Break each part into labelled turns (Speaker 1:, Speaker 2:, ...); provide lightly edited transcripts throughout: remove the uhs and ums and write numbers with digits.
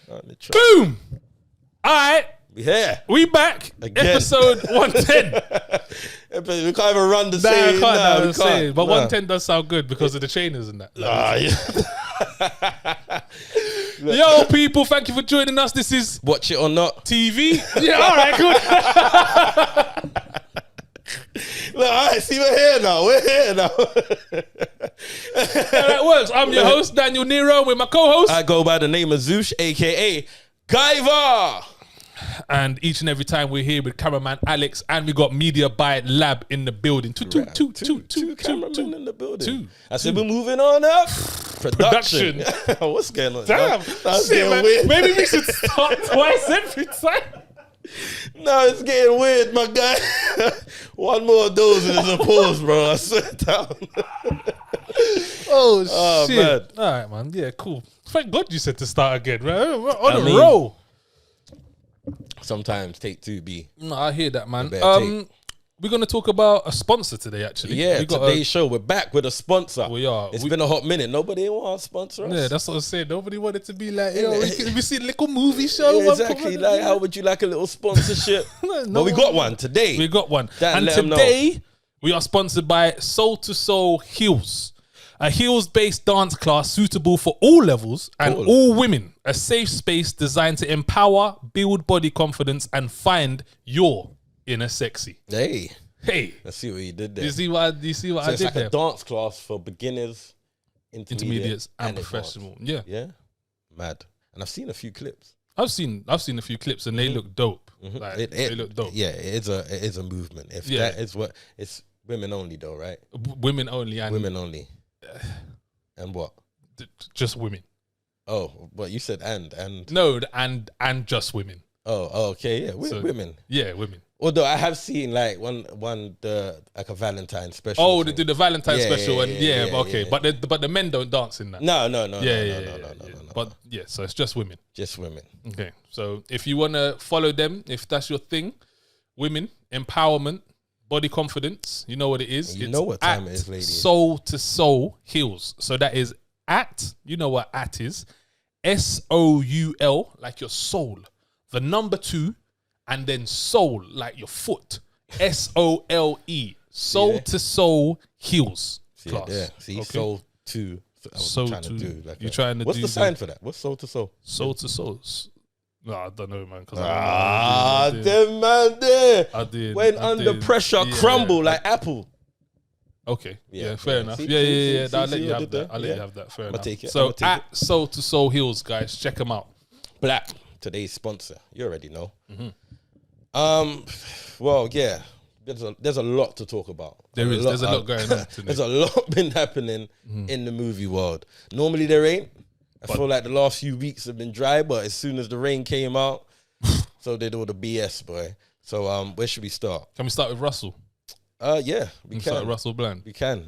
Speaker 1: Boom! All right.
Speaker 2: We here.
Speaker 1: We back. Again. Episode 110.
Speaker 2: We can't even run the same.
Speaker 1: We can't. But 110 does sound good because of the trainers and that. Yo, people, thank you for joining us. This is
Speaker 2: Watch It or Not
Speaker 1: TV. Yeah, all right, good.
Speaker 2: Look, all right, see, we're here now.
Speaker 1: That works. I'm your host, Daniel Nero, with my co-host.
Speaker 2: I go by the name of Zoosh, a.k.a. Guyver.
Speaker 1: And each and every time we're here with cameraman Alex, and we got Media by Lab in the building. Two
Speaker 2: cameramen in the building. I said we're moving on up. Production. What's going on?
Speaker 1: Damn.
Speaker 2: That's getting weird.
Speaker 1: Maybe we should start twice every time.
Speaker 2: No, it's getting weird, my guy. One more of those and there's a pause, bro. I swear down.
Speaker 1: Oh, shit.
Speaker 2: Man.
Speaker 1: All right, man. Yeah, cool. Thank God you said to start again, right? We're on a roll.
Speaker 2: Sometimes take 2B.
Speaker 1: No, I hear that, man. We're going to talk about a sponsor today, actually.
Speaker 2: Yeah, today's show. We're back with a sponsor.
Speaker 1: We are.
Speaker 2: It's been a hot minute. Nobody wants to sponsor us.
Speaker 1: Yeah, that's what I said. Nobody wanted to be like, yo, we see a little movie show.
Speaker 2: Yeah, exactly. Like, how would you like a little sponsorship? But we got one today.
Speaker 1: We got one. And today, we are sponsored by Soul to Soul Heels. A heels-based dance class suitable for all levels and all women. A safe space designed to empower, build body confidence, and find your inner sexy.
Speaker 2: Hey.
Speaker 1: Let's
Speaker 2: see what you did there.
Speaker 1: You see what I did
Speaker 2: it's like
Speaker 1: there?
Speaker 2: A dance class for beginners, intermediates,
Speaker 1: and professional. Yeah.
Speaker 2: Yeah. Mad. And I've seen a few clips.
Speaker 1: I've seen a few clips and they look dope. Like, they look dope.
Speaker 2: Yeah, it is a movement. If that is what it's women only though, right?
Speaker 1: Women only and
Speaker 2: women only. And what?
Speaker 1: Just women.
Speaker 2: Oh, but you said and
Speaker 1: no, and just women.
Speaker 2: Oh, okay, yeah, women.
Speaker 1: Yeah, women.
Speaker 2: Although I have seen like one like a Valentine special.
Speaker 1: Oh, they do the Valentine special, but the men don't dance in that.
Speaker 2: No.
Speaker 1: But yeah, so it's just women.
Speaker 2: Just women.
Speaker 1: Okay, so if you want to follow them, if that's your thing, women empowerment. Body confidence, you know what it is.
Speaker 2: You know what time it is, ladies.
Speaker 1: Soul to Soul Heels. So that is at, you know what at is. SOUL, like your soul. The number 2, and then soul, like your foot. SOLE. Soul to Soul Heels. Class.
Speaker 2: Yeah, see, Soul to.
Speaker 1: Soul
Speaker 2: trying to do. Like
Speaker 1: you're trying to
Speaker 2: what's
Speaker 1: do.
Speaker 2: What's the sign for that? What's Soul to Soul?
Speaker 1: Soul to Soul. No, I don't know, man.
Speaker 2: Them man there.
Speaker 1: I did.
Speaker 2: When under pressure, crumble like apple.
Speaker 1: Okay. Yeah, fair enough. Yeah. I'll let you have that. I'll let you have that. Fair enough.
Speaker 2: Take it.
Speaker 1: So at Soul to Soul Heels, guys, check them out.
Speaker 2: Black, today's sponsor. You already know. Well, yeah. There's a lot to talk about. There's a lot going on today. There's a lot been happening in the movie world. Normally there ain't. I feel like the last few weeks have been dry, but as soon as the rain came out, so did all the BS, boy. So where should we start?
Speaker 1: Can we start with Russell?
Speaker 2: Yeah, we can.
Speaker 1: Start with Russell Bland.
Speaker 2: We can.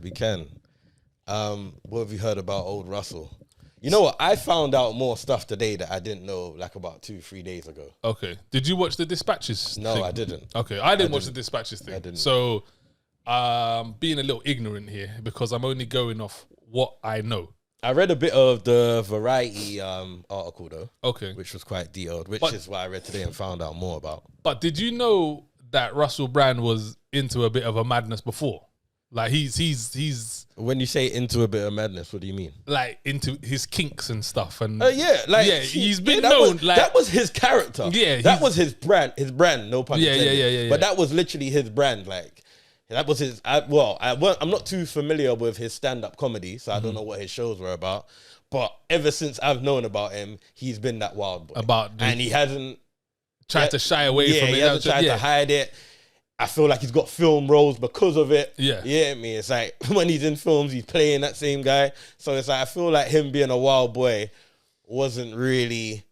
Speaker 2: What have you heard about old Russell? You know what? I found out more stuff today that I didn't know like about 2-3 days ago.
Speaker 1: Okay. Did you watch the Dispatches
Speaker 2: No,
Speaker 1: thing?
Speaker 2: I didn't.
Speaker 1: Okay, I didn't watch the Dispatches thing.
Speaker 2: I didn't.
Speaker 1: So being a little ignorant here because I'm only going off what I know.
Speaker 2: I read a bit of the Variety article though.
Speaker 1: Okay.
Speaker 2: Which was quite detailed, which is why I read today and found out more about.
Speaker 1: But did you know that Russell Brand was into a bit of a madness before? Like he's
Speaker 2: when you say into a bit of madness, what do you mean?
Speaker 1: Like into his kinks and stuff and
Speaker 2: he's
Speaker 1: been known
Speaker 2: that was his character.
Speaker 1: Yeah.
Speaker 2: That was his brand, no pun intended.
Speaker 1: Yeah.
Speaker 2: But that was literally his brand, like that was his. I'm not too familiar with his stand-up comedy, so I don't know what his shows were about. But ever since I've known about him, he's been that wild boy. And he hasn't
Speaker 1: tried to shy away from it.
Speaker 2: He hasn't tried to hide it. I feel like he's got film roles because of it.
Speaker 1: Yeah.
Speaker 2: You get me? It's like when he's in films, he's playing that same guy. So it's like I feel like him being a wild boy wasn't really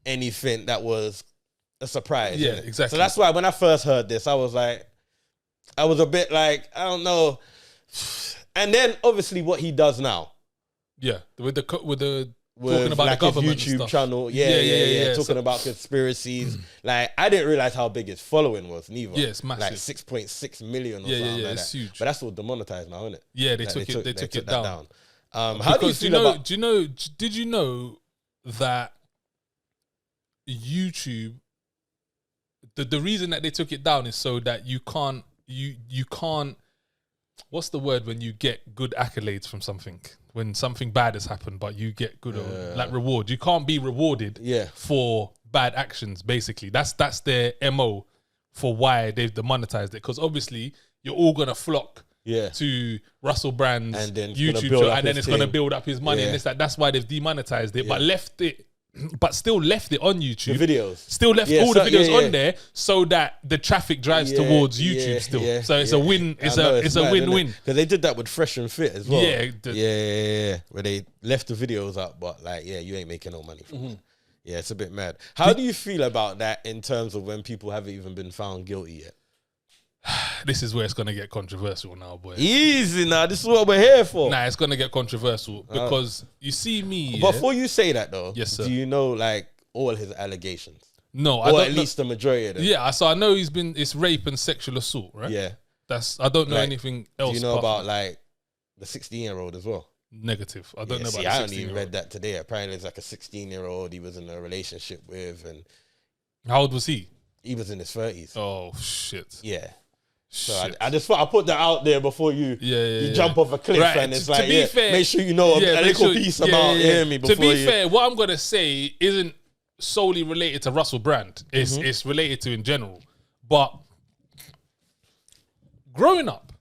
Speaker 2: anything that was a surprise.
Speaker 1: Yeah, exactly.
Speaker 2: So that's why when I first heard this, I was a bit like, I don't know. And then obviously what he does now.
Speaker 1: Yeah, with talking about
Speaker 2: like
Speaker 1: the government
Speaker 2: his YouTube
Speaker 1: stuff.
Speaker 2: channel. Yeah. Talking about conspiracies. Like I didn't realize how big his following was neither.
Speaker 1: Yeah, it's massive.
Speaker 2: Like 6.6 million or something like that.
Speaker 1: It's huge.
Speaker 2: But that's all demonetized now, isn't it?
Speaker 1: Yeah, they took it down.
Speaker 2: How do you feel about...
Speaker 1: Did you know that YouTube, the reason that they took it down is so that you can't, what's the word when you get good accolades from something? When something bad has happened, but you get good, like reward. You can't be rewarded for bad actions, basically. That's their MO for why they've demonetized it. Because obviously, you're all going to flock to Russell Brand's YouTube show, and then it's going to build up his money. And this, that's why they've demonetized it, but still left it on YouTube.
Speaker 2: The videos.
Speaker 1: Still left all the videos on there so that the traffic drives towards YouTube still. So it's a win. It's a win-win.
Speaker 2: Because they did that with Fresh and Fit as well.
Speaker 1: Yeah.
Speaker 2: Where they left the videos up, but like, you ain't making no money from it. Yeah, it's a bit mad. How do you feel about that in terms of when people haven't even been found guilty yet?
Speaker 1: This is where it's going to get controversial now, boy.
Speaker 2: Easy now. This is what we're here for.
Speaker 1: Nah, it's going to get controversial because you see me.
Speaker 2: Before you say that though,
Speaker 1: yes, sir.
Speaker 2: Do you know like all his allegations?
Speaker 1: No,
Speaker 2: or at least the majority of them.
Speaker 1: Yeah, so I know it's rape and sexual assault, right?
Speaker 2: Yeah.
Speaker 1: I don't know anything else.
Speaker 2: Do you know about like the 16-year-old as well?
Speaker 1: Negative. I don't know about the 16-year-old.
Speaker 2: I only read that today. Apparently it's like a 16-year-old he was in a relationship with. And
Speaker 1: how old was he?
Speaker 2: He was in his 30s.
Speaker 1: Oh, shit.
Speaker 2: Yeah. So I just thought I'd put that out there before you jump off a cliff,
Speaker 1: right.
Speaker 2: and it's like, fair, make sure you know a little piece about me before.
Speaker 1: To be fair, what I'm going to say isn't solely related to Russell Brand. It's related to in general. But growing up,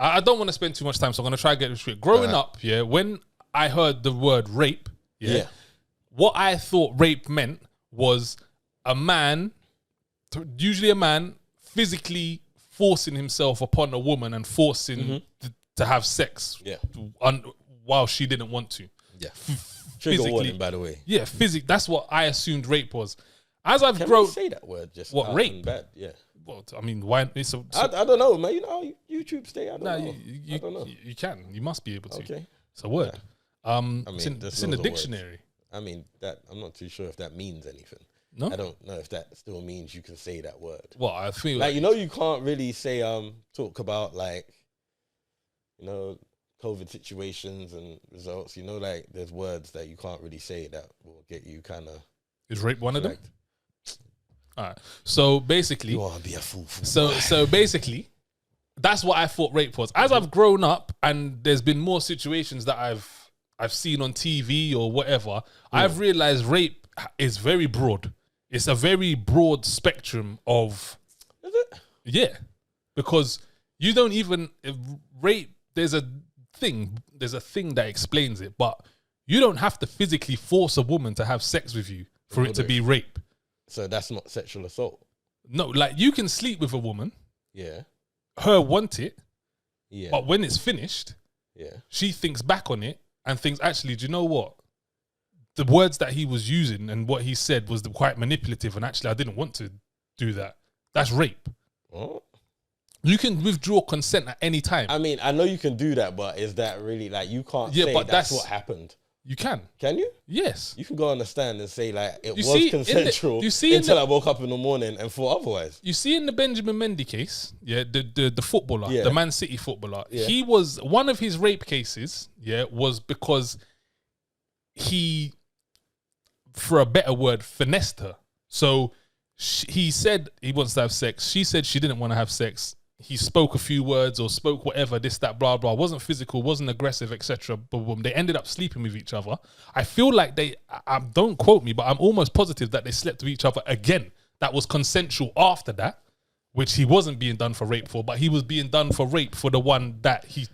Speaker 1: I don't want to spend too much time, so I'm going to try to get this straight. Growing up, when I heard the word rape, what I thought rape meant was a man, usually a man, physically forcing himself upon a woman and forcing to have sex while she didn't want to.
Speaker 2: Yeah. Trigger warning, by the way.
Speaker 1: Yeah, that's what I assumed rape was. As I've grown...
Speaker 2: say that word just
Speaker 1: what, rape?
Speaker 2: Bad? Yeah.
Speaker 1: Well, I mean, why...
Speaker 2: I don't know, man. You know how YouTube stay? I don't know.
Speaker 1: I don't know. You can. You must be able to.
Speaker 2: Okay.
Speaker 1: It's a word.
Speaker 2: I mean,
Speaker 1: it's in the dictionary.
Speaker 2: I mean, I'm not too sure if that means anything.
Speaker 1: No?
Speaker 2: I don't know if that still means you can say that word.
Speaker 1: Well, I feel
Speaker 2: like you know, you can't really say talk about like, you know, COVID situations and results. You know, like there's words that you can't really say that will get you kind of.
Speaker 1: Is rape one of them? All right. So basically,
Speaker 2: you want to be a fool.
Speaker 1: So basically, that's what I thought rape was. As I've grown up, and there's been more situations that I've seen on TV or whatever, I've realized rape is very broad. It's a very broad spectrum of...
Speaker 2: Is it?
Speaker 1: Yeah. Because you don't even... Rape, there's a thing that explains it, but you don't have to physically force a woman to have sex with you for it to be rape.
Speaker 2: So that's not sexual assault?
Speaker 1: No, like you can sleep with a woman.
Speaker 2: Yeah.
Speaker 1: Her want it.
Speaker 2: Yeah.
Speaker 1: But when it's finished, she thinks back on it and thinks, actually, do you know what? The words that he was using and what he said was quite manipulative, and actually I didn't want to do that. That's rape.
Speaker 2: What?
Speaker 1: You can withdraw consent at any time.
Speaker 2: I mean, I know you can do that, but is that really like you can't say but that's what happened?
Speaker 1: You can.
Speaker 2: Can you?
Speaker 1: Yes.
Speaker 2: You can go on the stand and say like it was consensual until I woke up in the morning and thought otherwise.
Speaker 1: You see in the Benjamin Mendy case, the footballer, the Man City footballer, he was one of his rape cases, was because he, for a better word, finessed her. So he said he wants to have sex. She said she didn't want to have sex. He spoke a few words or spoke whatever, this, that, blah, blah. Wasn't physical, wasn't aggressive, etc. But they ended up sleeping with each other. I feel like don't quote me, but I'm almost positive that they slept with each other again. That was consensual after that, which he wasn't being done for rape for, but he was being done for rape for the one that he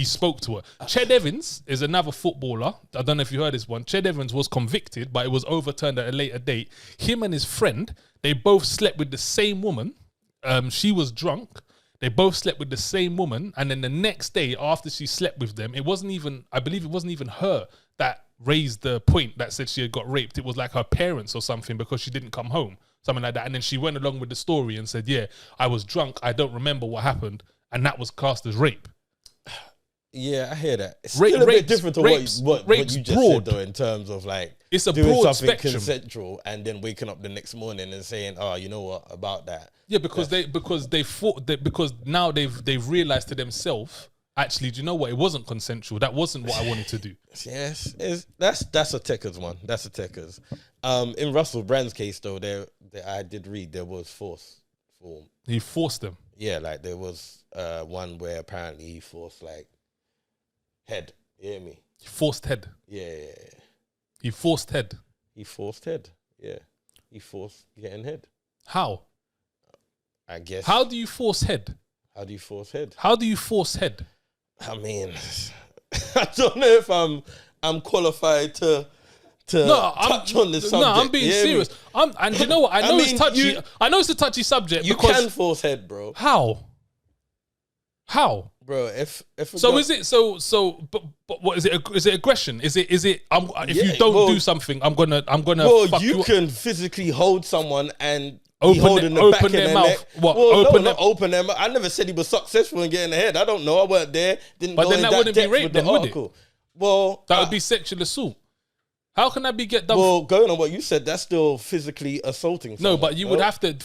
Speaker 1: spoke to her. Ched Evans is another footballer. I don't know if you heard this one. Ched Evans was convicted, but it was overturned at a later date. Him and his friend, they both slept with the same woman. She was drunk. They both slept with the same woman. And then the next day after she slept with them, I believe it wasn't even her that raised the point that said she had got raped. It was like her parents or something because she didn't come home. Something like that. And then she went along with the story and said, yeah, I was drunk. I don't remember what happened. And that was classed as rape.
Speaker 2: Yeah, I hear that. It's still a bit different to what you just said, though, in terms of like
Speaker 1: it's a
Speaker 2: doing
Speaker 1: broad
Speaker 2: something
Speaker 1: spectrum.
Speaker 2: Consensual and then waking up the next morning and saying, "Oh, you know what about that?"
Speaker 1: Yeah, because now they've realized to themselves actually, do you know what? It wasn't consensual. That wasn't what I wanted to do.
Speaker 2: Yes, that's a Techers one. That's a Techers. In Russell Brand's case, though, I did read there was force.
Speaker 1: He forced them.
Speaker 2: Yeah, like there was one where apparently he forced like head. You hear me?
Speaker 1: He forced head.
Speaker 2: Yeah.
Speaker 1: He forced head.
Speaker 2: He forced head. Yeah. He forced getting head.
Speaker 1: How?
Speaker 2: I guess.
Speaker 1: How do you force head?
Speaker 2: How do you force head?
Speaker 1: How do you force head?
Speaker 2: I mean, I don't know if I'm qualified to touch on this subject.
Speaker 1: No, I'm being serious. And you know what? I know it's touchy. I know it's a touchy subject.
Speaker 2: You can force head, bro.
Speaker 1: How?
Speaker 2: Bro, if
Speaker 1: so is it but what is it? Is it aggression? Is it if you don't do something, I'm gonna.
Speaker 2: Well, you can physically hold someone and
Speaker 1: open their mouth.
Speaker 2: Neck.
Speaker 1: What?
Speaker 2: Well, open their mouth. I never said he was successful in getting the head. I don't know. I weren't there.
Speaker 1: But then that wouldn't be rape, then, would it?
Speaker 2: Well,
Speaker 1: that would be sexual assault. How can that be get done?
Speaker 2: Well, going on what you said, that's still physically assaulting someone.
Speaker 1: No, but you would have to.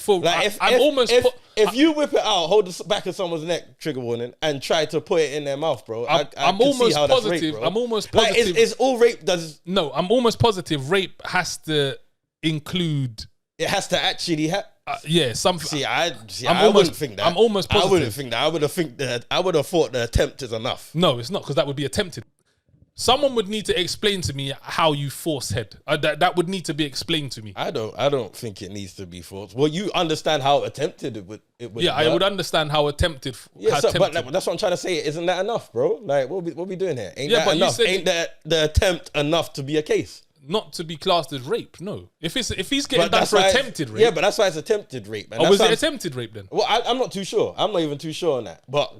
Speaker 2: If you whip it out, hold the back of someone's neck, trigger warning, and try to put it in their mouth, bro.
Speaker 1: I'm almost positive. Rape, I'm almost positive.
Speaker 2: Like, is all rape does?
Speaker 1: No, I'm almost positive. Rape has to include.
Speaker 2: It has to actually have.
Speaker 1: Yeah,
Speaker 2: I wouldn't think that.
Speaker 1: I'm almost positive.
Speaker 2: I wouldn't think that. I would have thought the attempt is enough.
Speaker 1: No, it's not, because that would be attempted. Someone would need to explain to me how you force head. That would need to be explained to me.
Speaker 2: I don't think it needs to be forced. Well, you understand how attempted it would.
Speaker 1: Yeah, I would understand how attempted.
Speaker 2: Yeah, but that's what I'm trying to say. Isn't that enough, bro? Like, what we doing here? Ain't that enough? Ain't that the attempt enough to be a case?
Speaker 1: Not to be classed as rape. No. If he's getting done for attempted rape.
Speaker 2: Yeah, but that's why it's attempted rape.
Speaker 1: And was it attempted rape then?
Speaker 2: Well, I'm not too sure. I'm not even too sure on that. But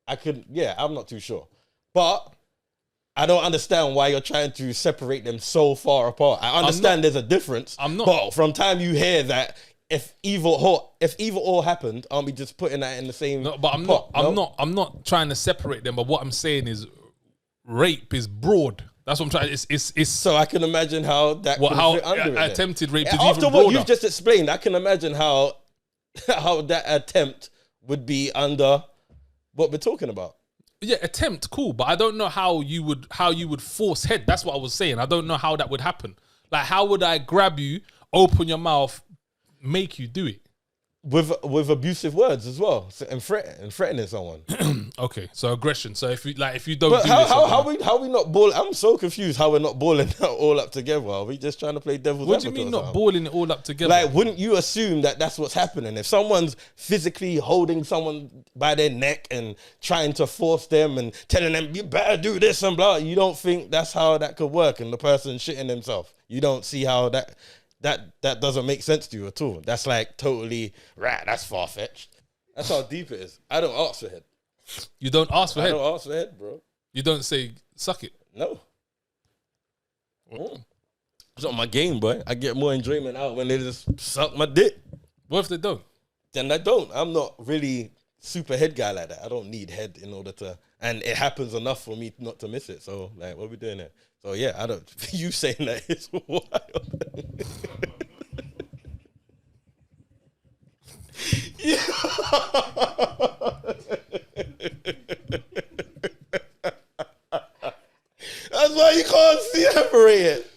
Speaker 2: I'm not too sure. But I don't understand why you're trying to separate them so far apart. I understand there's a difference.
Speaker 1: I'm not.
Speaker 2: But from time you hear that, if either all happened, aren't we just putting that in the same?
Speaker 1: No, but I'm not trying to separate them. But what I'm saying is, rape is broad. That's what I'm trying. It's
Speaker 2: so I can imagine how that fit under it.
Speaker 1: Attempted rape is even
Speaker 2: broader. After what you've just explained, I can imagine how that attempt would be under what we're talking about.
Speaker 1: Yeah, attempt, cool, but I don't know how you would force head. That's what I was saying. I don't know how that would happen. Like, how would I grab you, open your mouth, make you do it? With
Speaker 2: abusive words as well, and threatening someone.
Speaker 1: Okay, so aggression. So if you don't,
Speaker 2: but how we not ball? I'm so confused how we're not balling that all up together. Are we just trying to play devil's advocate?
Speaker 1: What do you mean not balling it all up together?
Speaker 2: Like, wouldn't you assume that that's what's happening? If someone's physically holding someone by their neck and trying to force them and telling them you better do this and blah, you don't think that's how that could work? And the person shitting himself, you don't see how that doesn't make sense to you at all. That's like totally right. That's far fetched. That's how deep it is. I don't ask for head.
Speaker 1: You don't ask for head?
Speaker 2: I don't ask for head, bro.
Speaker 1: You don't say, suck it?
Speaker 2: No. It's not my game, boy. I get more enjoyment out when they just suck my dick.
Speaker 1: What if they don't?
Speaker 2: Then I don't. I'm not really super head guy like that. I don't need head in order to, and it happens enough for me not to miss it. So, like, what are we doing here? So, yeah, I don't, you saying that is wild. That's why you can't separate it.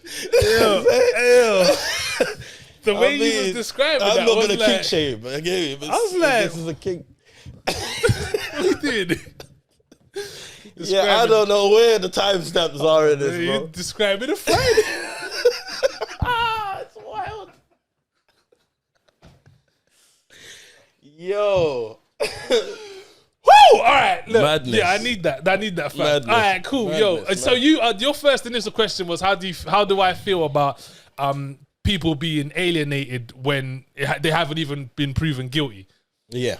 Speaker 1: The way you was describing
Speaker 2: I'm
Speaker 1: that,
Speaker 2: not gonna kink shame, but again,
Speaker 1: I was like,
Speaker 2: this is a kink.
Speaker 1: We did.
Speaker 2: Yeah, I don't know where the timestamps are in this, bro.
Speaker 1: You describing a Friday.
Speaker 2: It's wild. Yo.
Speaker 1: Woo! All right, look.
Speaker 2: Madness.
Speaker 1: Yeah, I need that. Fact.
Speaker 2: Madness.
Speaker 1: All right, cool.
Speaker 2: Madness,
Speaker 1: So your first initial question was how do I feel about people being alienated when they haven't even been proven guilty?
Speaker 2: Yeah.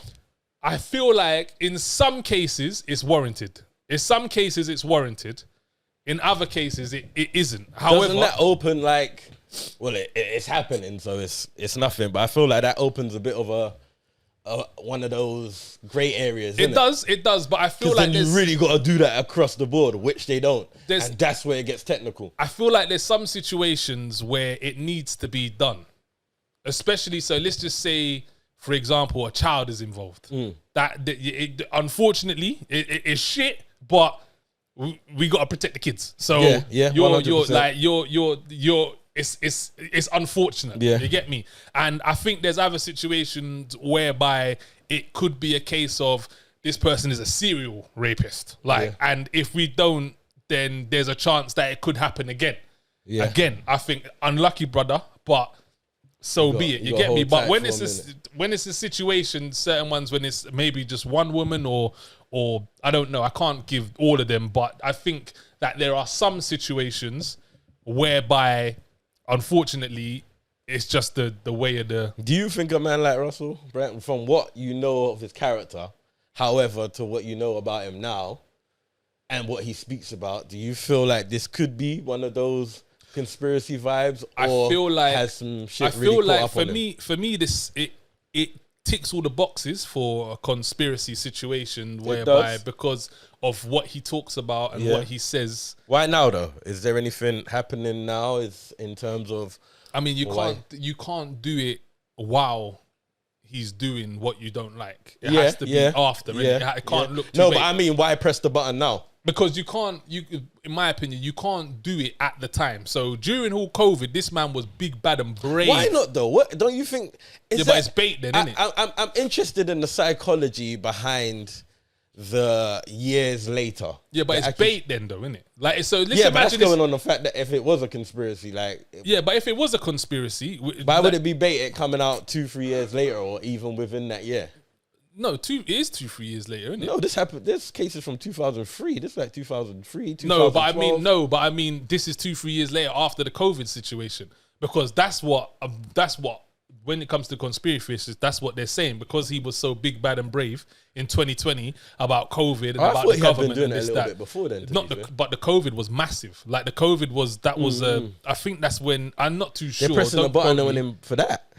Speaker 1: I feel like in some cases it's warranted. In some cases it's warranted. In other cases it isn't. However,
Speaker 2: doesn't that open like, well, it's happening, so it's nothing. But I feel like that opens a bit of a one of those grey areas.
Speaker 1: It does. But I feel like
Speaker 2: you really got to do that across the board, which they don't, and that's where it gets technical.
Speaker 1: I feel like there's some situations where it needs to be done, especially. So let's just say, for example, a child is involved. Unfortunately, it is shit, but we got to protect the kids. So it's unfortunate.
Speaker 2: Yeah.
Speaker 1: You get me? And I think there's other situations whereby it could be a case of this person is a serial rapist. And if we don't, then there's a chance that it could happen again. Yeah. Again, I think unlucky, brother, but be it. You get me? But when it's a situation, certain ones when it's maybe just one woman or I don't know, I can't give all of them, but I think that there are some situations whereby, unfortunately, it's just the way of the...
Speaker 2: Do you think a man like Russell, Brent, from what you know of his character, however, to what you know about him now and what he speaks about, do you feel like this could be one of those conspiracy vibes, or
Speaker 1: I feel like
Speaker 2: has some shit really caught up
Speaker 1: for
Speaker 2: on him?
Speaker 1: For me, this it ticks all the boxes for a conspiracy situation whereby because of what he talks about and what he says.
Speaker 2: Why now though? Is there anything happening now? Is in terms of?
Speaker 1: I mean, you can't do it while he's doing what you don't like. It has to be after. It can't look too
Speaker 2: but I mean, why press the button now?
Speaker 1: Because you can't, in my opinion, you can't do it at the time. So during all COVID, this man was big, bad, and brave.
Speaker 2: Why not though? What don't you think?
Speaker 1: But it's bait then, isn't it?
Speaker 2: I'm interested in the psychology behind the years later.
Speaker 1: Yeah, but it's bait then, though, isn't it? Like, so let's
Speaker 2: but
Speaker 1: imagine
Speaker 2: that's going on the fact that if it was a conspiracy, like,
Speaker 1: but if it was a conspiracy,
Speaker 2: why would it be bait? It coming out 2-3 years later, or even within that year?
Speaker 1: No, it is 2-3 years later, isn't it?
Speaker 2: No, this happened. There's cases from 2003. This is like 2003, 2012.
Speaker 1: No, but I mean, this is 2-3 years later after the COVID situation, because that's what when it comes to conspiracy theories, that's what they're saying, because he was so big, bad, and brave in 2020 about COVID and about the government and this, that.
Speaker 2: Bit before then.
Speaker 1: But the COVID was massive. Like the COVID was I think that's when, I'm not too sure.
Speaker 2: They're pressing the button on him for that.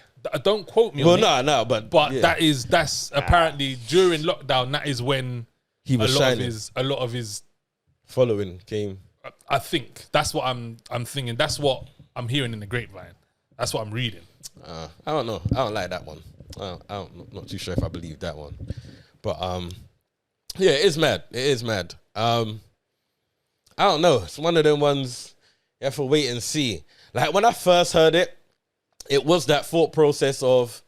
Speaker 1: Don't quote me on it.
Speaker 2: No, but
Speaker 1: that's apparently during lockdown. That is when
Speaker 2: he was
Speaker 1: a lot of his
Speaker 2: following came.
Speaker 1: I think that's what I'm thinking. That's what I'm hearing in the grapevine. That's what I'm reading.
Speaker 2: I don't know. I don't like that one. I'm not too sure if I believe that one. But it is mad. It is mad. I don't know. It's one of them ones you have to wait and see. Like when I first heard it, it was that thought process of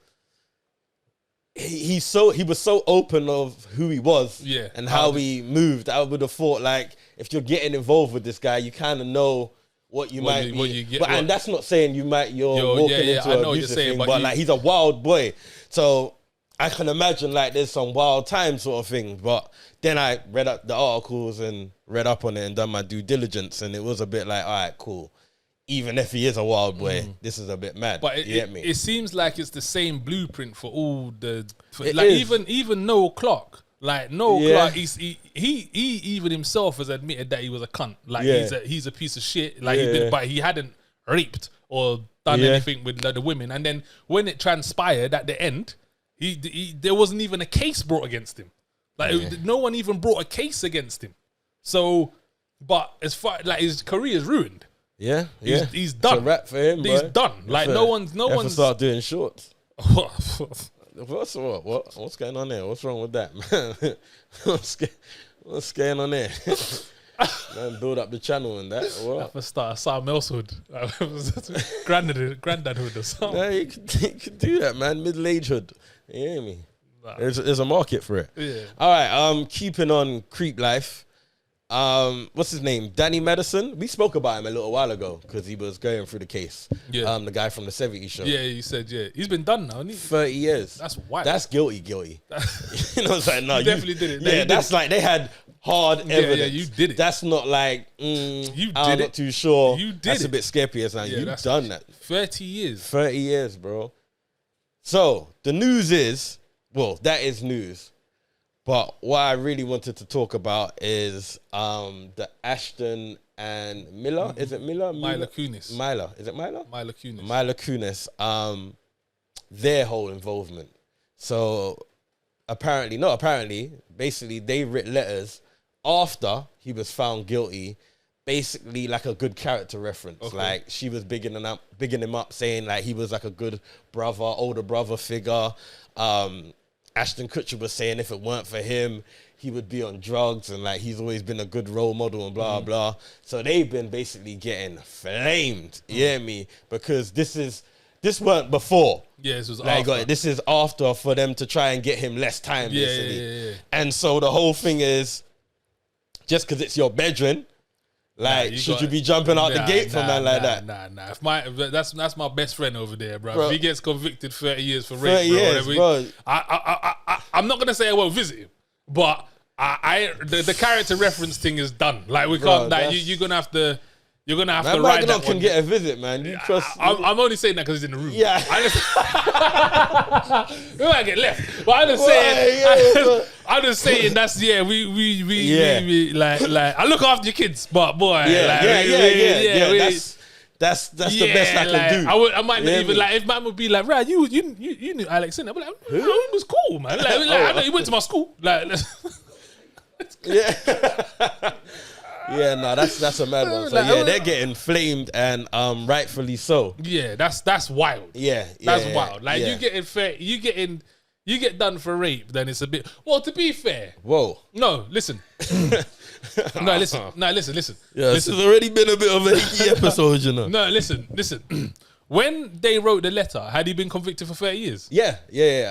Speaker 2: he was so open of who he was and how he moved. I would have thought, like, if you're getting involved with this guy, you kind of know what you might be. And that's not saying you're walking into an abusive thing, but like, he's a wild boy. So I can imagine, like, there's some wild time sort of thing. But then I read up the articles and read up on it and done my due diligence, and it was a bit like, all right, cool. Even if he is a wild boy, this is a bit mad.
Speaker 1: But
Speaker 2: you get me?
Speaker 1: It seems like it's the same blueprint for all even Noel Clark. Like Noel Clark, he even himself has admitted that he was a cunt. Like he's a piece of shit. Like but he hadn't raped or done anything with the women. And then when it transpired at the end, there wasn't even a case brought against him. Like no one even brought a case against him. So, but as far like his career is ruined. He's done.
Speaker 2: It's a wrap for him.
Speaker 1: He's done. Like no one's.
Speaker 2: Start doing shorts. What's going on there? What's wrong with that, man? What's going on there? Man, build up the channel and that. What?
Speaker 1: Have to start a Sam Elswood, granddadhood or something.
Speaker 2: Yeah, you could do that, man. Middle-age hood. You hear me? Nah. There's a market for it. Yeah. All right. Keeping on creep life. What's his name? Danny Madison. We spoke about him a little while ago because he was going through the case. Yeah. The guy from the 70s show.
Speaker 1: Yeah, you said, he's been done now, hasn't he?
Speaker 2: 30 years.
Speaker 1: That's wild.
Speaker 2: That's guilty. You know what I'm saying? No,
Speaker 1: you definitely did it.
Speaker 2: Yeah, that's like they had hard evidence.
Speaker 1: Yeah, you did it.
Speaker 2: That's not like, I'm not too sure. You did That's a bit scary. Now. You've done that.
Speaker 1: 30 years.
Speaker 2: 30 years, bro. So, the news is, that is news. But what I really wanted to talk about is the Ashton and Miller. Is it Miller?
Speaker 1: Mila Kunis.
Speaker 2: Mila. Is it Mila?
Speaker 1: Mila Kunis.
Speaker 2: Mila Kunis. Their whole involvement. So basically they writ letters after he was found guilty, basically like a good character reference. Okay. Like she was bigging him up, saying like he was like a good brother, older brother figure. Ashton Kutcher was saying if it weren't for him, he would be on drugs, and like he's always been a good role model and blah blah. So they've been basically getting flamed, you hear me? Because this weren't before.
Speaker 1: Yeah, this was
Speaker 2: like,
Speaker 1: after.
Speaker 2: This is after for them to try and get him less time, basically. Yeah. And so the whole thing is, just because it's your bedroom, like, should you be jumping out the gate for a man like that?
Speaker 1: Nah. That's my best friend over there, bro. If he gets convicted 30 years for rape, bro. I'm not gonna say I won't visit him, but the character reference thing is done. Like we can't. Like you're gonna have to. You're gonna have to ride that one.
Speaker 2: Can get a visit, man. You trust?
Speaker 1: I'm only saying that because he's in the room.
Speaker 2: Yeah.
Speaker 1: We might get left, but I'm just saying. I'm just saying that's we like I look after your kids, but boy,
Speaker 2: That's the best I can do.
Speaker 1: I might not even like if man would be like, right, you knew Alex in. I'd be like, he was cool, man. Like I know he went to my school. Like,
Speaker 2: yeah, no, that's a mad one. So yeah, they're getting flamed and rightfully so.
Speaker 1: Yeah, that's wild.
Speaker 2: That's
Speaker 1: wild. Like you get done for rape, then it's a bit. Well, to be fair.
Speaker 2: Whoa.
Speaker 1: No, listen. No, listen. Yeah,
Speaker 2: this has already been a bit of a hickey episode, you know.
Speaker 1: No, listen. When they wrote the letter, had he been convicted for 30 years?
Speaker 2: Yeah.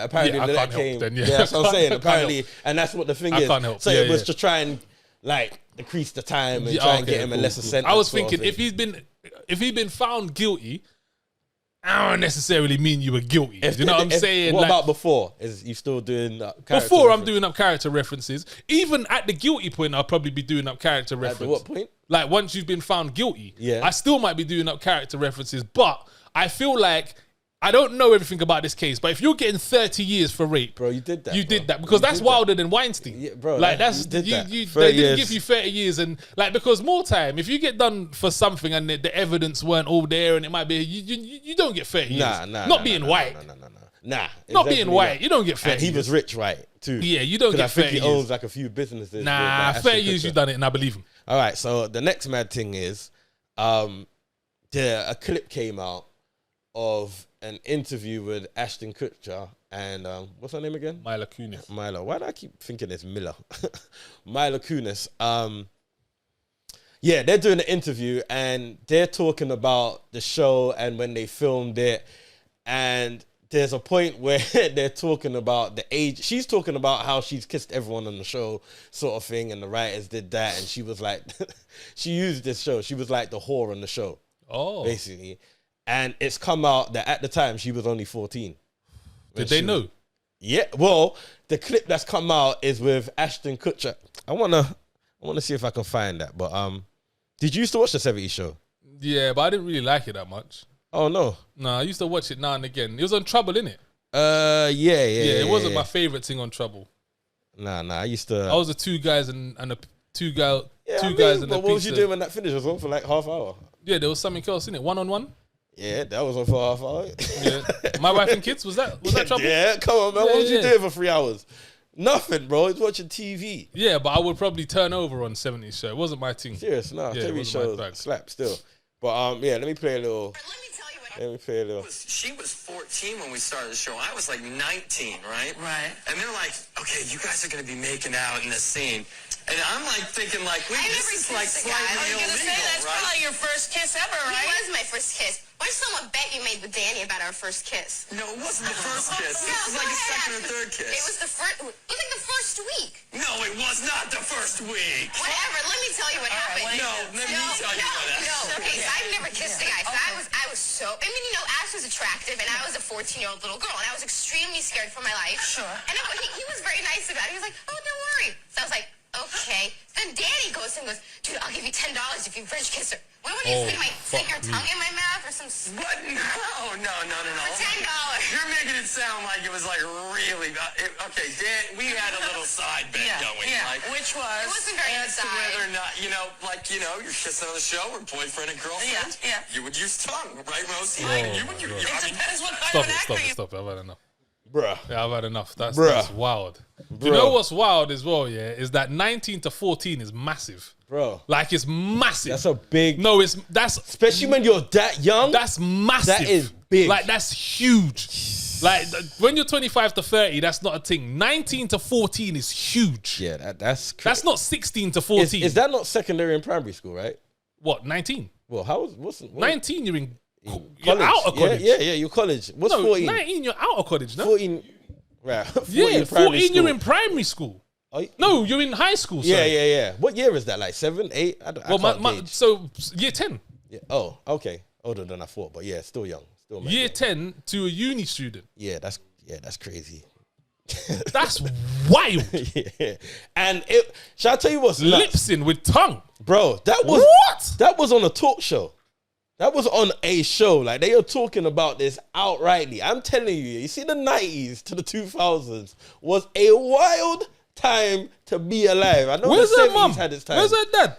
Speaker 2: Apparently the letter came. That's what I'm saying. Apparently, and that's what the thing is.
Speaker 1: I can't help.
Speaker 2: So it was to try and like decrease the time and try and get him a lesser sentence.
Speaker 1: I was thinking if he'd been found guilty, I don't necessarily mean you were guilty. Do you know what I'm saying?
Speaker 2: What about before? Is you still doing
Speaker 1: before? I'm doing up character references. Even at the guilty point, I'll probably be doing up character references.
Speaker 2: At what point?
Speaker 1: Like once you've been found guilty, I still might be doing up character references. But I feel like I don't know everything about this case. But if you're getting 30 years for rape,
Speaker 2: bro, you did that.
Speaker 1: You did that because that's wilder than Weinstein.
Speaker 2: Yeah, bro,
Speaker 1: like they didn't give you 30 years, and like because more time. If you get done for something and the evidence weren't all there, and it might be you don't get 30 years. Not being white. Not being white. You don't get 30
Speaker 2: years. And he was rich, right? Too.
Speaker 1: Yeah, you don't get 30 years. I think
Speaker 2: he owns like a few businesses.
Speaker 1: 30 years you done it, and I believe him.
Speaker 2: All right, so the next mad thing is, a clip came out of an interview with Ashton Kutcher and what's her name again?
Speaker 1: Mila Kunis.
Speaker 2: Mila. Why do I keep thinking it's Miller? Mila Kunis. Yeah, they're doing an interview and they're talking about the show and when they filmed it, and there's a point where they're talking about the age. She's talking about how she's kissed everyone on the show, sort of thing, and the writers did that, and she was like, she used this show. She was like the whore on the show, basically. And it's come out that at the time she was only 14.
Speaker 1: Did they know?
Speaker 2: Yeah. Well, the clip that's come out is with Ashton Kutcher. I wanna see if I can find that. But did you used to watch the 70s show?
Speaker 1: Yeah, but I didn't really like it that much.
Speaker 2: Oh no.
Speaker 1: No, I used to watch it now and again. It was on Trouble, innit?
Speaker 2: Yeah.
Speaker 1: It wasn't my favorite thing on Trouble.
Speaker 2: Nah. I used to.
Speaker 1: I was the two guys and a two guys and
Speaker 2: But what was you doing when that finished? It was on for like half hour.
Speaker 1: Yeah, there was something else in it. 1-on-1.
Speaker 2: Yeah, that was on for half hour.
Speaker 1: Yeah. My Wife and Kids, was that Trouble?
Speaker 2: Yeah, come on, man. What was you doing for 3 hours? Nothing, bro. He's watching TV.
Speaker 1: Yeah, but I would probably turn over on 70s show. It wasn't my thing.
Speaker 2: Serious, no. TV shows slap still. But yeah, let me play a little. She was 14 when we started the show. I was like 19, right?
Speaker 3: Right.
Speaker 2: And they're like, okay, you guys are going to be making out in this scene. And I'm like thinking like, wait, this is like slightly illegal,
Speaker 3: I was going to say, that's probably your first kiss ever, right?
Speaker 4: It was my first kiss. Why did someone bet you made with Danny about our first kiss?
Speaker 2: No, it wasn't the first kiss. This was like a second or third kiss.
Speaker 4: It was the first, it was like the first week.
Speaker 2: No, it was not the first week.
Speaker 4: Whatever, let me tell you what happened.
Speaker 2: Let me tell you what happened.
Speaker 4: No, okay, so I've never kissed a guy. So I was so, I mean, you know, Ash was attractive and I was a 14-year-old little girl and I was extremely scared for my life.
Speaker 3: Sure.
Speaker 4: And he was very nice about it. He was like, oh, don't worry. So I was like, okay. Then Danny goes and goes, dude, I'll give you $10 if you French kiss her. What would you stick your tongue in my mouth or some?
Speaker 2: What? No.
Speaker 4: For $10.
Speaker 2: You're making it sound like it was like really bad. Okay, Dan, we had a little side bet going.
Speaker 3: Yeah,
Speaker 2: like,
Speaker 3: which was?
Speaker 4: It wasn't very
Speaker 2: as to whether or not, you're kissing on the show or boyfriend and girlfriend.
Speaker 3: Yeah.
Speaker 2: You would use tongue, right, Rosie?
Speaker 3: It depends what kind of an actor you...
Speaker 1: Stop it. I've had enough.
Speaker 2: Bruh.
Speaker 1: Yeah, I've had enough. That's wild. Do you know what's wild as well, is that 19 to 14 is massive.
Speaker 2: Bro.
Speaker 1: Like, it's massive.
Speaker 2: That's a big...
Speaker 1: That's...
Speaker 2: Especially when you're that young.
Speaker 1: That's massive.
Speaker 2: That is big.
Speaker 1: Like, that's huge. Like when you're 25 to 30, that's not a thing. 19 to 14 is huge.
Speaker 2: Yeah, that's
Speaker 1: not 16 to 14.
Speaker 2: Is that not secondary and primary school, right?
Speaker 1: What, 19?
Speaker 2: Well, what's
Speaker 1: 19? You're in
Speaker 2: college.
Speaker 1: out of college.
Speaker 2: Yeah, you're college. What's 14?
Speaker 1: 19, you're out of college, no?
Speaker 2: 14, right? 14,
Speaker 1: Yeah, 14,
Speaker 2: school.
Speaker 1: you're in primary school. No, you're in high school. Sorry.
Speaker 2: Yeah. What year is that? Like 7, 8? I can't gauge.
Speaker 1: So year 10.
Speaker 2: Yeah. Oh, okay. Older than I thought, but yeah, still young. Still
Speaker 1: year 10 to a uni student.
Speaker 2: Yeah, that's crazy.
Speaker 1: That's wild.
Speaker 2: Yeah. And shall I tell you what's
Speaker 1: lips in with tongue,
Speaker 2: bro? That was on a talk show. That was on a show. Like, they are talking about this outrightly. I'm telling you see, the 90s to the 2000s was a wild time to be alive. I know
Speaker 1: Where's
Speaker 2: the
Speaker 1: her
Speaker 2: 70s
Speaker 1: mum?
Speaker 2: had its time.
Speaker 1: Where's her dad?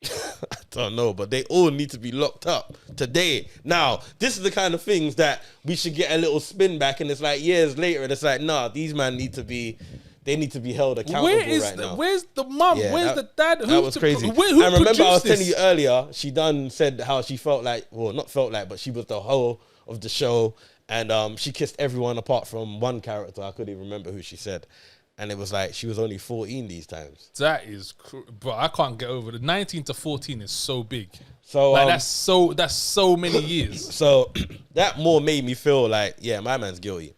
Speaker 2: I don't know, but they all need to be locked up today. Now, this is the kind of things that we should get a little spin back, and it's like years later, and it's like, nah, these men need to be held accountable now.
Speaker 1: Where's the mum?
Speaker 2: Yeah,
Speaker 1: where's the dad?
Speaker 2: That was crazy.
Speaker 1: Who
Speaker 2: I remember I was
Speaker 1: this?
Speaker 2: telling you earlier, she said how she felt like, well, not felt like, but she was the whole of the show, and she kissed everyone apart from one character. I couldn't even remember who she said. And it was like she was only 14 these times.
Speaker 1: That is, bro, I can't get over it. 19 to 14 is so big.
Speaker 2: So
Speaker 1: like that's so many years.
Speaker 2: So that more made me feel like, yeah, my man's guilty.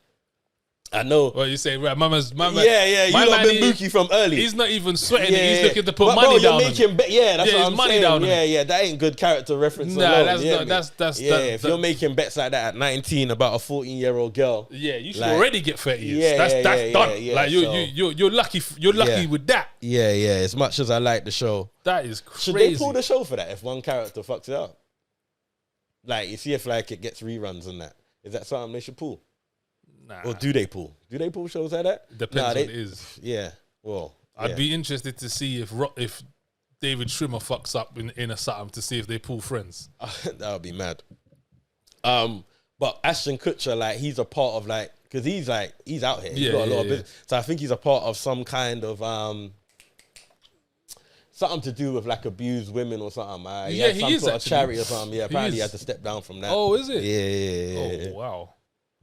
Speaker 2: I know.
Speaker 1: Well, you say, right, my man.
Speaker 2: Yeah, you lot been bookie from early.
Speaker 1: He's not even sweating. He's looking to put money down.
Speaker 2: You're making that's what I'm
Speaker 1: money
Speaker 2: saying.
Speaker 1: Down
Speaker 2: yeah, that ain't good character reference.
Speaker 1: Nah,
Speaker 2: alone,
Speaker 1: that's
Speaker 2: if you're making bets like that at 19 about a 14-year-old girl,
Speaker 1: yeah, you should already get 30 years. That's done.
Speaker 2: Yeah,
Speaker 1: like you're lucky. You're lucky with that.
Speaker 2: Yeah. As much as I like the show,
Speaker 1: that is crazy.
Speaker 2: Should they pull the show for that if one character fucks it up? Like, you see if like it gets reruns and that. Is that something they should pull?
Speaker 1: Nah.
Speaker 2: Or do they pull? Do they pull shows like that?
Speaker 1: Depends what it is.
Speaker 2: Yeah. Well,
Speaker 1: I'd be interested to see if David Schwimmer fucks up in a something to see if they pull Friends.
Speaker 2: That would be mad. But Ashton Kutcher, like, he's a part of, like, because he's out here. He's got a lot of business. So I think he's a part of some kind of something to do with like abused women or something. He had some sort of charity or something. Yeah, apparently he had to step down from that.
Speaker 1: Oh, is it?
Speaker 2: Yeah.
Speaker 1: Oh, wow.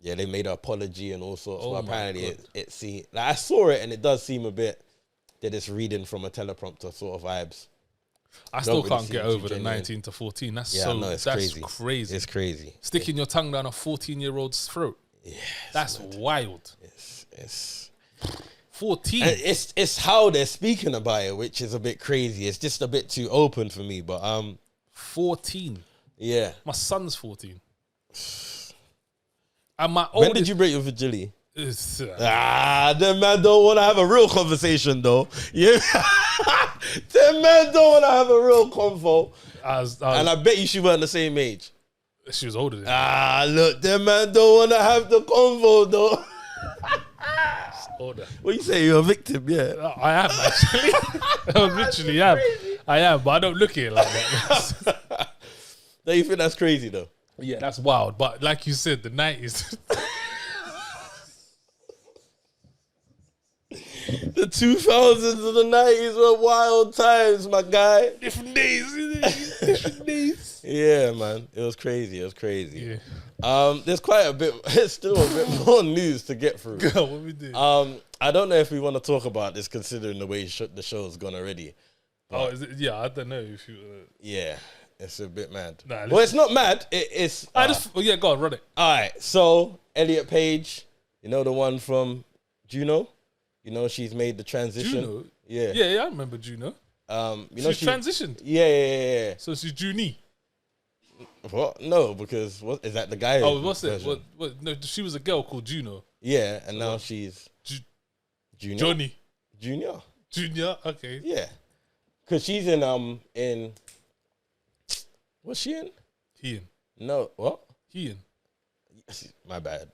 Speaker 2: Yeah, they made an apology and all sorts. But apparently it seemed, like, I saw it and it does seem a bit that it's reading from a teleprompter sort of vibes.
Speaker 1: I still can't get over the 19 to 14. That's crazy.
Speaker 2: It's crazy.
Speaker 1: Sticking your tongue down a 14-year-old's throat. Yeah, that's wild.
Speaker 2: It's
Speaker 1: 14.
Speaker 2: And it's how they're speaking about it, which is a bit crazy. It's just a bit too open for me. But
Speaker 1: 14.
Speaker 2: Yeah,
Speaker 1: my son's 14. And my oldest,
Speaker 2: when did you break your virginity? Them man don't want to have a real conversation though. Yeah, them man don't want to have a real convo. And I bet you she weren't the same age.
Speaker 1: She was older than me.
Speaker 2: Look, them man don't want to have the convo though.
Speaker 1: Older.
Speaker 2: What you say? You're a victim, yeah.
Speaker 1: I am actually. I literally am. I am, but I don't look at it like that.
Speaker 2: Don't you think that's crazy though?
Speaker 1: Yeah, that's wild. But like you said, the 90s.
Speaker 2: The 2000s and the 90s were wild times, my guy.
Speaker 1: Different days. Different days.
Speaker 2: Yeah, man. It was crazy.
Speaker 1: Yeah.
Speaker 2: There's quite a bit, it's still a bit more news to get through.
Speaker 1: Girl, what we do?
Speaker 2: I don't know if we want to talk about this considering the way the show's gone already.
Speaker 1: Is it? Yeah, I don't know if you...
Speaker 2: Yeah. It's a bit mad.
Speaker 1: Nah,
Speaker 2: well, it's not mad. It's...
Speaker 1: go on, run it.
Speaker 2: All right. So, Elliot Page, you know the one from Juno? You know she's made the transition.
Speaker 1: Juno?
Speaker 2: Yeah.
Speaker 1: Yeah, I remember Juno.
Speaker 2: You know
Speaker 1: she's transitioned.
Speaker 2: Yeah.
Speaker 1: So she's Junie.
Speaker 2: What? No, because what is that the guy?
Speaker 1: Oh, what's it? What? No, she was a girl called Juno.
Speaker 2: Yeah, and now she's Junior.
Speaker 1: Johnny.
Speaker 2: Junior.
Speaker 1: Okay.
Speaker 2: Yeah, because she's in what's she in?
Speaker 1: Ian.
Speaker 2: No, what?
Speaker 1: Ian.
Speaker 2: My bad.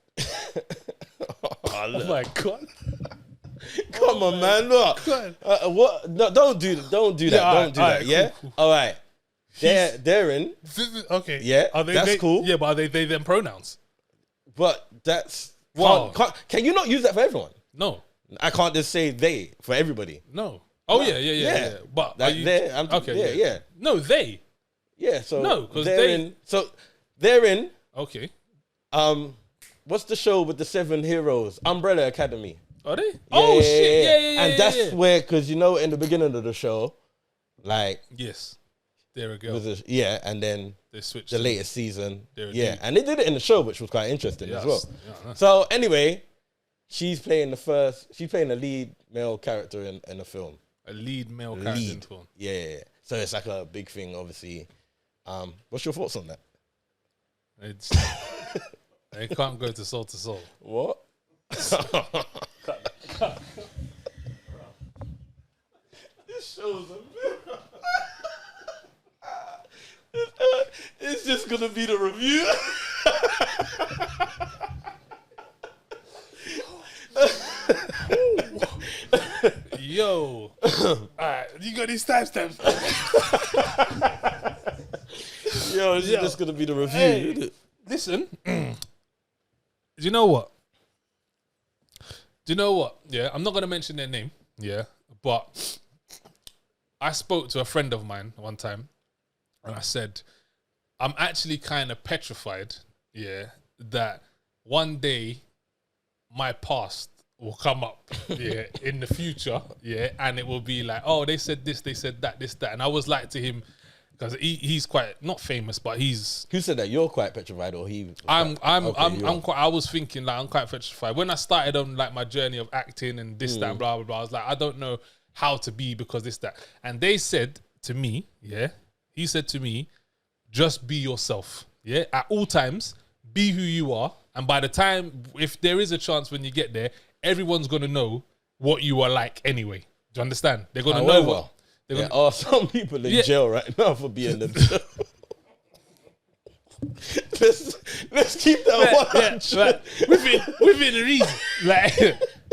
Speaker 1: Oh my God.
Speaker 2: Come on, man. Look. What? No, don't do that. Don't do that. Yeah.
Speaker 1: Cool.
Speaker 2: All right. They're in.
Speaker 1: Okay.
Speaker 2: Yeah. That's cool.
Speaker 1: Yeah, but are they then pronouns?
Speaker 2: But that's
Speaker 1: wow.
Speaker 2: Can you not use that for everyone?
Speaker 1: No.
Speaker 2: I can't just say they for everybody.
Speaker 1: No. Oh no. Yeah. But
Speaker 2: that, okay. Yeah.
Speaker 1: No, they.
Speaker 2: Yeah. So
Speaker 1: no, because
Speaker 2: they're in. So they're in.
Speaker 1: Okay.
Speaker 2: what's the show with the 7 heroes? Umbrella Academy.
Speaker 1: Are they? Oh shit! Yeah.
Speaker 2: And that's where, because in the beginning of the show, like
Speaker 1: yes, there we go.
Speaker 2: And then
Speaker 1: they switched
Speaker 2: the latest season.
Speaker 1: Dude.
Speaker 2: And they did it in the show, which was quite interesting as well.
Speaker 1: Yeah.
Speaker 2: So anyway, she's playing a lead male character in a film.
Speaker 1: A lead male character in a film.
Speaker 2: Yeah. So it's like a big thing, obviously. What's your thoughts on that?
Speaker 1: They can't go to soul.
Speaker 2: What? This show's a mirror. It's just gonna be the review.
Speaker 1: Yo. Alright, you got these timestamps.
Speaker 2: Yo, it's just gonna be the review. Hey,
Speaker 1: listen. Do you know what? Yeah, I'm not gonna mention their name. Yeah, but I spoke to a friend of mine one time, and I said, I'm actually kind of petrified. Yeah, that one day my past will come up. Yeah, in the future. Yeah, and it will be like, oh, they said this, they said that, this, that, and I was like to him. Because he's quite not famous, but he's.
Speaker 2: Who said that? You're quite petrified, or he?
Speaker 1: I'm quite. I was thinking like I'm quite petrified when I started on like my journey of acting and this, that, and blah blah blah. I was like, I don't know how to be because this, that, and they said to me, he said to me, just be yourself, at all times, be who you are, and by the time, if there is a chance when you get there, everyone's gonna know what you are like anyway. Do you understand? They're gonna know what.
Speaker 2: There are some people in jail right now for being themselves. let's keep that 100.
Speaker 1: Within reason.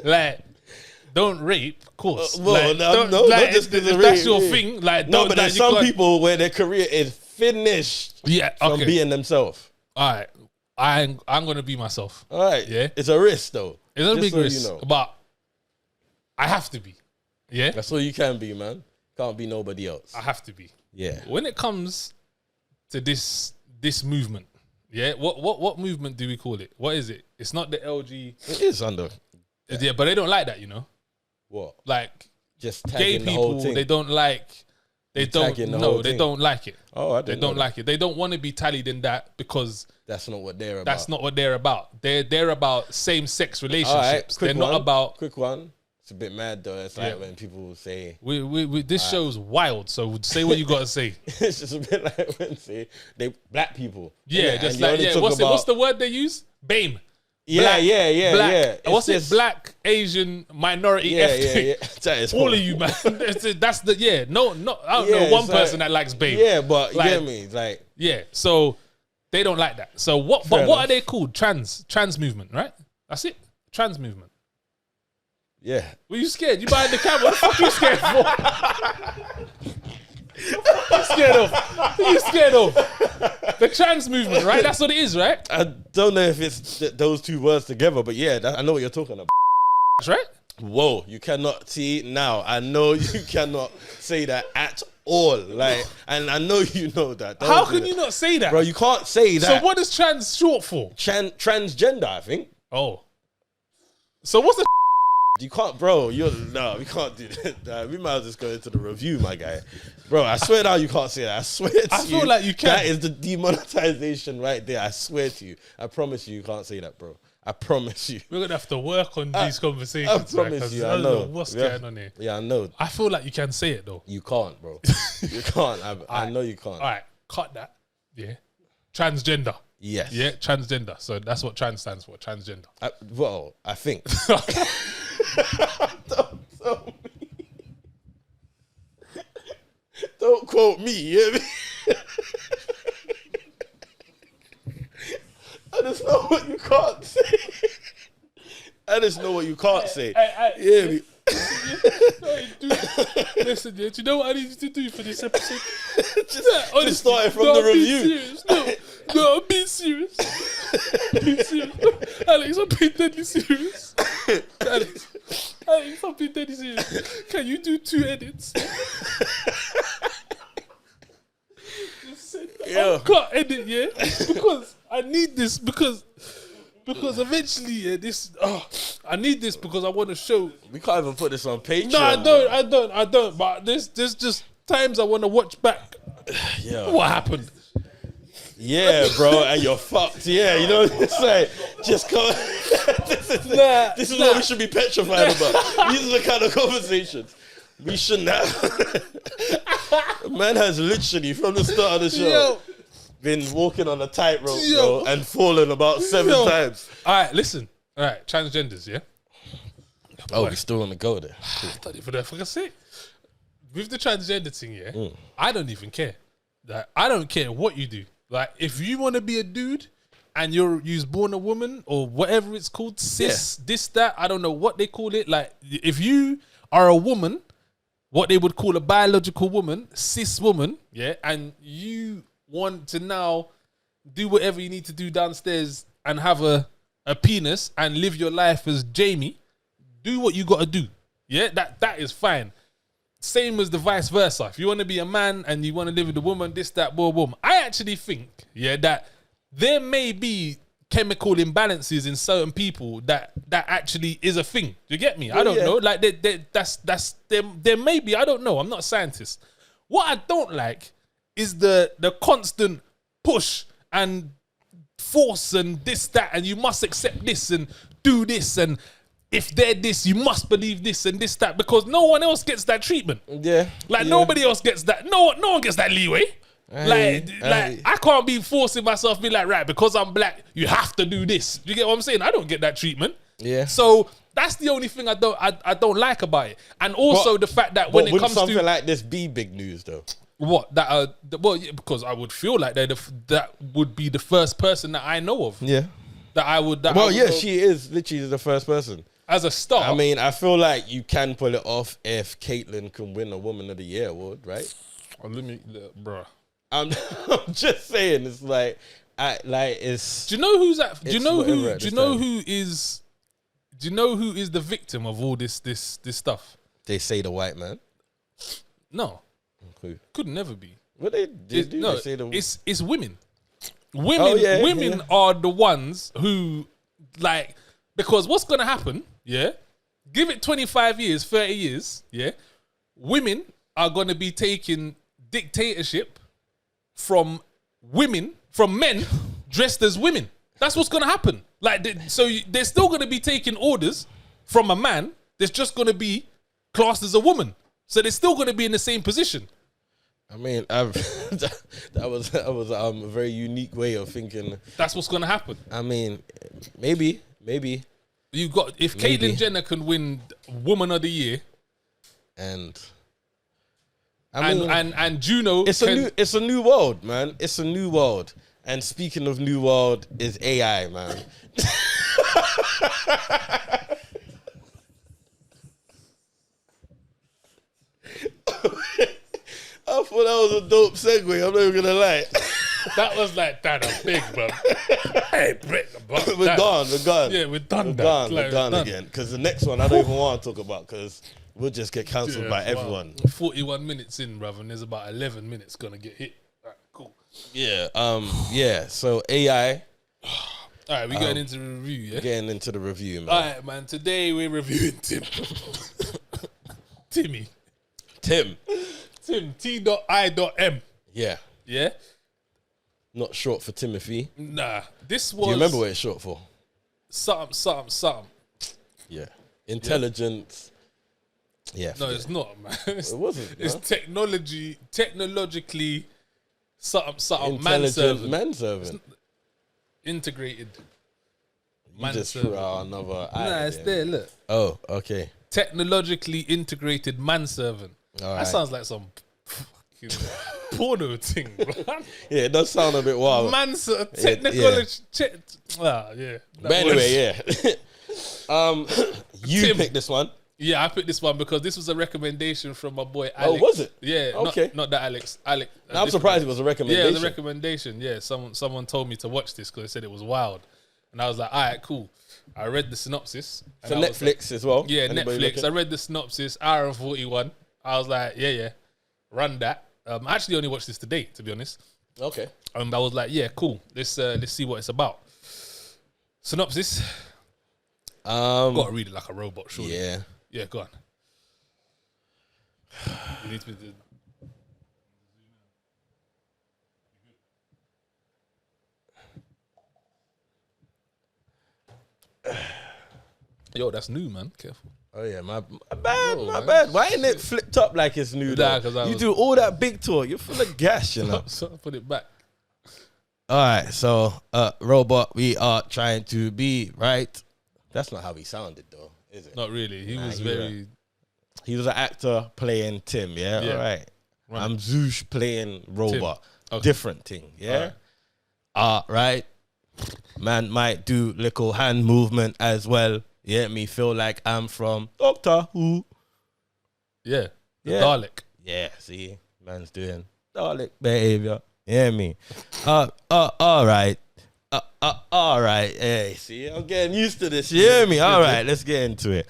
Speaker 1: Like, don't rape, of course.
Speaker 2: Not just
Speaker 1: if that's your thing. Like,
Speaker 2: no, but there's some people where their career is finished. From being themselves.
Speaker 1: All right, I'm gonna be myself.
Speaker 2: All right, it's a risk though.
Speaker 1: It's a big risk, but I have to be. Yeah,
Speaker 2: that's all you can be, man. Can't be nobody else.
Speaker 1: I have to be.
Speaker 2: Yeah.
Speaker 1: When it comes to this movement, what movement do we call it? What is it? It's not the LG.
Speaker 2: It is under.
Speaker 1: Yeah, but they don't like that,
Speaker 2: What?
Speaker 1: Like
Speaker 2: just
Speaker 1: gay people,
Speaker 2: the whole thing.
Speaker 1: they don't like. They don't like it.
Speaker 2: Oh, I didn't.
Speaker 1: They don't like it. They don't want to be tallied in that because
Speaker 2: that's not what they're about.
Speaker 1: That's not what they're about. They're about same-sex relationships. They're not about.
Speaker 2: Quick one. It's a bit mad though. It's like when people say
Speaker 1: this show's wild. So say what you gotta say.
Speaker 2: It's just a bit like when say they black people.
Speaker 1: Yeah, just like what's the word they use? BAME.
Speaker 2: Black, yeah.
Speaker 1: What's it? Black, Asian, minority, ethnic.
Speaker 2: That is
Speaker 1: all of you, man. That's the No, I don't know one person that likes BAME.
Speaker 2: Yeah, but you get me, like
Speaker 1: So they don't like that. So what? But what are they called? Trans movement, right? That's it. Trans movement.
Speaker 2: Yeah.
Speaker 1: Were you scared? You behind the camera? What the fuck are you scared for? What are you scared of? What are you scared of? The trans movement, right? That's what it is, right?
Speaker 2: I don't know if it's those two words together, but I know what you're talking about.
Speaker 1: That's right.
Speaker 2: Whoa, you cannot see now. I know you cannot say that at all. Like, and I know you know that.
Speaker 1: How can you not say that?
Speaker 2: Bro, you can't say that.
Speaker 1: So what is trans short for?
Speaker 2: Transgender, I think.
Speaker 1: Oh. So what's the
Speaker 2: You can't, bro. We can't do that. We might as well just go into the review, my guy. Bro, I swear now you can't say that. I swear to you.
Speaker 1: I feel like you can.
Speaker 2: That is the demonetization right there. I swear to you. I promise you can't say that, bro. I promise you.
Speaker 1: We're going to have to work on these conversations.
Speaker 2: I promise you. I know.
Speaker 1: What's going on here?
Speaker 2: Yeah, I know.
Speaker 1: I feel like you can say it, though.
Speaker 2: You can't, bro. You can't. I know you can't.
Speaker 1: All right. Cut that. Yeah. Transgender.
Speaker 2: Yes.
Speaker 1: Yeah, transgender. So that's what trans stands for, transgender.
Speaker 2: I think. Don't quote me, you hear me? I just know what you can't say. I just know what you can't say. You hear me?
Speaker 1: Listen, do you know what I need you to do for this episode?
Speaker 2: just starting from the review.
Speaker 1: No, I'm being serious. Alex, I'm being deadly serious. Alex, I'm being deadly serious. Can you do 2 edits? I can't edit, because I need this, because because eventually I need this because I want to show.
Speaker 2: We can't even put this on Patreon.
Speaker 1: No, I don't. But there's just times I want to watch back.
Speaker 2: Yeah.
Speaker 1: What happened?
Speaker 2: Yeah, bro, and you're fucked. Yeah, you know what I'm saying? Just come. This is what we should be petrified about. These are the kind of conversations we shouldn't have. Man has literally, from the start of the show, been walking on a tightrope, bro, and fallen about 7 times.
Speaker 1: All right, listen. All right, transgenders, yeah?
Speaker 2: Oh, we still want to go there.
Speaker 1: I don't even know if I can say it. With the transgender thing, yeah, I don't even care. Like, I don't care what you do. Like, if you want to be a dude and you're born a woman or whatever it's called, cis, this, that, I don't know what they call it. Like, if you are a woman, what they would call a biological woman, cis woman, yeah, and you want to now do whatever you need to do downstairs and have a penis and live your life as Jamie, do what you got to do. Yeah, that is fine. Same as the vice versa. If you want to be a man and you want to live with a woman, this, that, boom, boom. I actually think, that there may be chemical imbalances in certain people that actually is a thing. Do you get me? I don't know. Like there may be. I don't know. I'm not a scientist. What I don't like is the constant push and force and this, that, and you must accept this and do this, and if they're this, you must believe this and this, that, because no one else gets that treatment.
Speaker 2: Yeah.
Speaker 1: Like nobody else gets that. No one gets that leeway. Like I can't be forcing myself to be like, right, because I'm black, you have to do this. You get what I'm saying? I don't get that treatment.
Speaker 2: Yeah.
Speaker 1: So that's the only thing I don't like about it. And also the fact that when it comes to
Speaker 2: something like this be big news though.
Speaker 1: What because I would feel like that would be the first person that I know of.
Speaker 2: Yeah.
Speaker 1: That I would.
Speaker 2: She is literally the first person.
Speaker 1: As a star.
Speaker 2: I mean, I feel like you can pull it off if Caitlyn can win a Woman of the Year award, right?
Speaker 1: Oh, bruh.
Speaker 2: I'm just saying, it's like, it's.
Speaker 1: Do you know who's that? Do you know who is the victim of all this stuff?
Speaker 2: They say the white man.
Speaker 1: No,
Speaker 2: who?
Speaker 1: Could never be.
Speaker 2: What they do?
Speaker 1: No,
Speaker 2: they say the...
Speaker 1: it's women. Women are the ones who like. Because what's going to happen, give it 25 years, 30 years, women are going to be taking dictatorship from men dressed as women. That's what's going to happen. Like, they're still going to be taking orders from a man that's just going to be classed as a woman. So they're still going to be in the same position.
Speaker 2: I mean, that was a very unique way of thinking.
Speaker 1: That's what's going to happen.
Speaker 2: I mean, maybe.
Speaker 1: You got if Caitlyn Jenner can win Woman of the Year, and Juno,
Speaker 2: it's a new world, man. It's a new world. And speaking of new world, is AI, man. I thought that was a dope segue. I'm not even gonna lie.
Speaker 1: That was like that big, bro. Hey,
Speaker 2: we're gone.
Speaker 1: Yeah, we're done.
Speaker 2: We're done again. Because the next one I don't even want to talk about because we'll just get cancelled by everyone.
Speaker 1: 41 minutes in, brother, and there's about 11 minutes gonna get hit. All right, cool.
Speaker 2: Yeah. So AI.
Speaker 1: All right, we getting into the review. Yeah,
Speaker 2: getting into the review, man.
Speaker 1: All right, man. Today we're reviewing Tim. T.I.M. Yeah.
Speaker 2: Not short for Timothy.
Speaker 1: Nah, this was.
Speaker 2: Do you remember what it's short for?
Speaker 1: Something.
Speaker 2: Yeah. Intelligence. Yeah.
Speaker 1: No, it's not, man.
Speaker 2: It wasn't.
Speaker 1: It's technologically something.
Speaker 2: Intelligent manservant.
Speaker 1: Integrated.
Speaker 2: You just threw out another.
Speaker 1: Nah, it's there. Look.
Speaker 2: Oh, okay.
Speaker 1: Technologically integrated manservant. That sounds like some fucking porno thing, bro.
Speaker 2: Yeah, it does sound a bit wild.
Speaker 1: Technology. Yeah.
Speaker 2: But anyway, you picked this one.
Speaker 1: Yeah, I picked this one because this was a recommendation from my boy Alex.
Speaker 2: Oh, was it?
Speaker 1: Yeah.
Speaker 2: Okay.
Speaker 1: Not that Alex.
Speaker 2: I'm surprised it was a recommendation.
Speaker 1: Yeah, it was a recommendation. Yeah, someone told me to watch this because they said it was wild. And I was like, all right, cool. I read the synopsis.
Speaker 2: For Netflix as well?
Speaker 1: Yeah, Netflix. I read the synopsis, hour and 41. I was like, yeah, run that. I actually only watched this today, to be honest.
Speaker 2: Okay.
Speaker 1: I was like, yeah, cool. Let's see what it's about. Synopsis. Gotta read it like a robot, surely.
Speaker 2: Yeah.
Speaker 1: Yeah, go on. You need to be Yo, that's new, man. Careful.
Speaker 2: Oh yeah, my bad. Why ain't it flipped up like it's new?
Speaker 1: Nah,
Speaker 2: you do all that big talk. You're full of gas, you know.
Speaker 1: So I put it back.
Speaker 2: All right, so robot, we are trying to be right. That's not how he sounded, though, is it?
Speaker 1: Not really. He was very.
Speaker 2: He was an actor playing Tim. Yeah. All right. I'm Zoosh playing robot. Okay. Different thing. Yeah. All right. Man might do little hand movement as well. Yeah, me feel like I'm from Doctor Who.
Speaker 1: Yeah. Dalek.
Speaker 2: Yeah, see, man's doing Dalek behavior. Yeah, me. All right. All right. Hey, see, I'm getting used to this. You hear me? All right, let's get into it.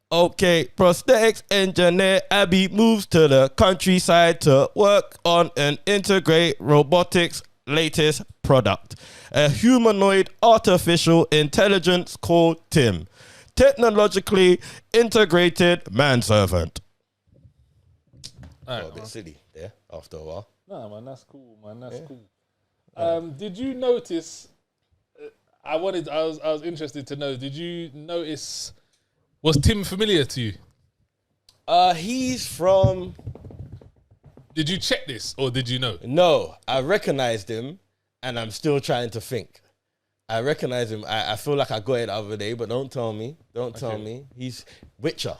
Speaker 2: Okay, prosthetics engineer Abby moves to the countryside to work on an integrate robotics latest product. A humanoid artificial intelligence called Tim. Technologically integrated manservant.
Speaker 1: Right,
Speaker 2: a bit silly there after a while.
Speaker 1: Nah, man, that's cool, man. That's cool. Did you notice? I was interested to know. Did you notice? Was Tim familiar to you?
Speaker 2: He's from.
Speaker 1: Did you check this or did you know?
Speaker 2: No, I recognized him, and I'm still trying to think. I recognize him. I feel like I got it the other day, but don't tell me. Don't tell me. He's Witcher.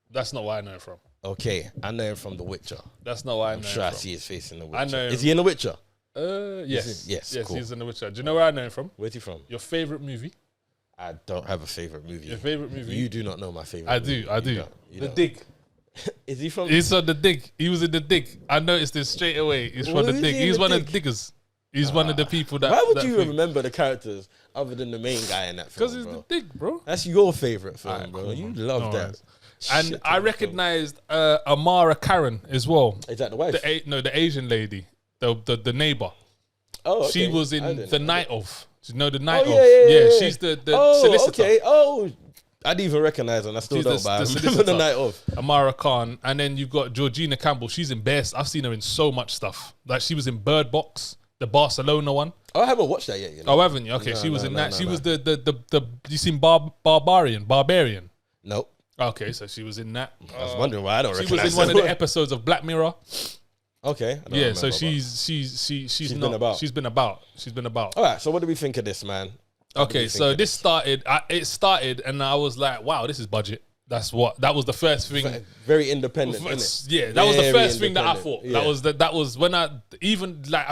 Speaker 1: That's not where I know him from.
Speaker 2: Okay, I know him from The Witcher.
Speaker 1: That's not why I know
Speaker 2: I'm
Speaker 1: him
Speaker 2: sure I
Speaker 1: from.
Speaker 2: see his face in The Witcher.
Speaker 1: I know him.
Speaker 2: Is he in The Witcher?
Speaker 1: Yes.
Speaker 2: Yes, cool.
Speaker 1: He's in The Witcher. Do you know where I know him from?
Speaker 2: Where's he from?
Speaker 1: Your favorite movie?
Speaker 2: I don't have a favorite movie.
Speaker 1: Your favorite movie?
Speaker 2: You do not know my favorite
Speaker 1: I
Speaker 2: movie.
Speaker 1: do. I do. The Dig.
Speaker 2: Is he from?
Speaker 1: He's on The Dig. He was in The Dig. I noticed this straight away. He's from The Dig. He's one of the diggers. He's one of the people that.
Speaker 2: Why would you remember the characters other than the main guy in that film?
Speaker 1: Because he's The Dig, bro.
Speaker 2: That's your favorite film, bro.
Speaker 1: Cool,
Speaker 2: you love that.
Speaker 1: And I recognized Amara Karen as well.
Speaker 2: Is that the wife?
Speaker 1: The Asian lady, the neighbor.
Speaker 2: Oh, okay.
Speaker 1: She was in The Night Of. Do you know The Night Of?
Speaker 2: Yeah.
Speaker 1: She's the solicitor.
Speaker 2: Okay. Oh, I didn't even recognize her. And I still don't. But I remember The Night Of.
Speaker 1: Amara Khan, and then you've got Georgina Campbell. She's in best. I've seen her in so much stuff. Like she was in Bird Box, the Barcelona one.
Speaker 2: Oh, I haven't watched that yet. You know?
Speaker 1: Oh, haven't you? Okay, she was in that. She was the. You seen Barbarian?
Speaker 2: Nope.
Speaker 1: Okay, so she was in that.
Speaker 2: I was wondering why I don't recognize her.
Speaker 1: She was in one of the episodes of Black Mirror.
Speaker 2: Okay.
Speaker 1: Yeah, so she's been about.
Speaker 2: All right, so what do we think of this, man?
Speaker 1: Okay, so this started. It started, and I was like, "Wow, this is budget." That was the first thing.
Speaker 2: Very independent, isn't it?
Speaker 1: Yeah, that was the first thing that I thought. Yeah. That was when I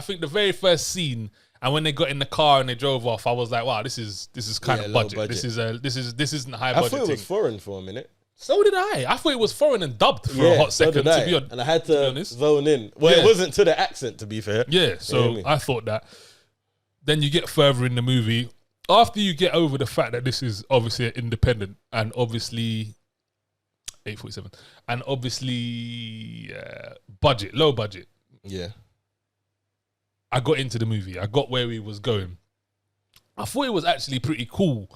Speaker 1: think the very first scene, and when they got in the car and they drove off, I was like, "Wow, this is kind of budget. This isn't high budget."
Speaker 2: I thought it was foreign for a minute.
Speaker 1: So did I. I thought it was foreign and dubbed for a hot second. To be honest,
Speaker 2: and I had to zone in. Well, it wasn't to the accent, to be fair.
Speaker 1: Yeah, so I thought that. Then you get further in the movie. After you get over the fact that this is obviously an independent and obviously 847 and obviously low budget.
Speaker 2: Yeah.
Speaker 1: I got into the movie. I got where he was going. I thought it was actually pretty cool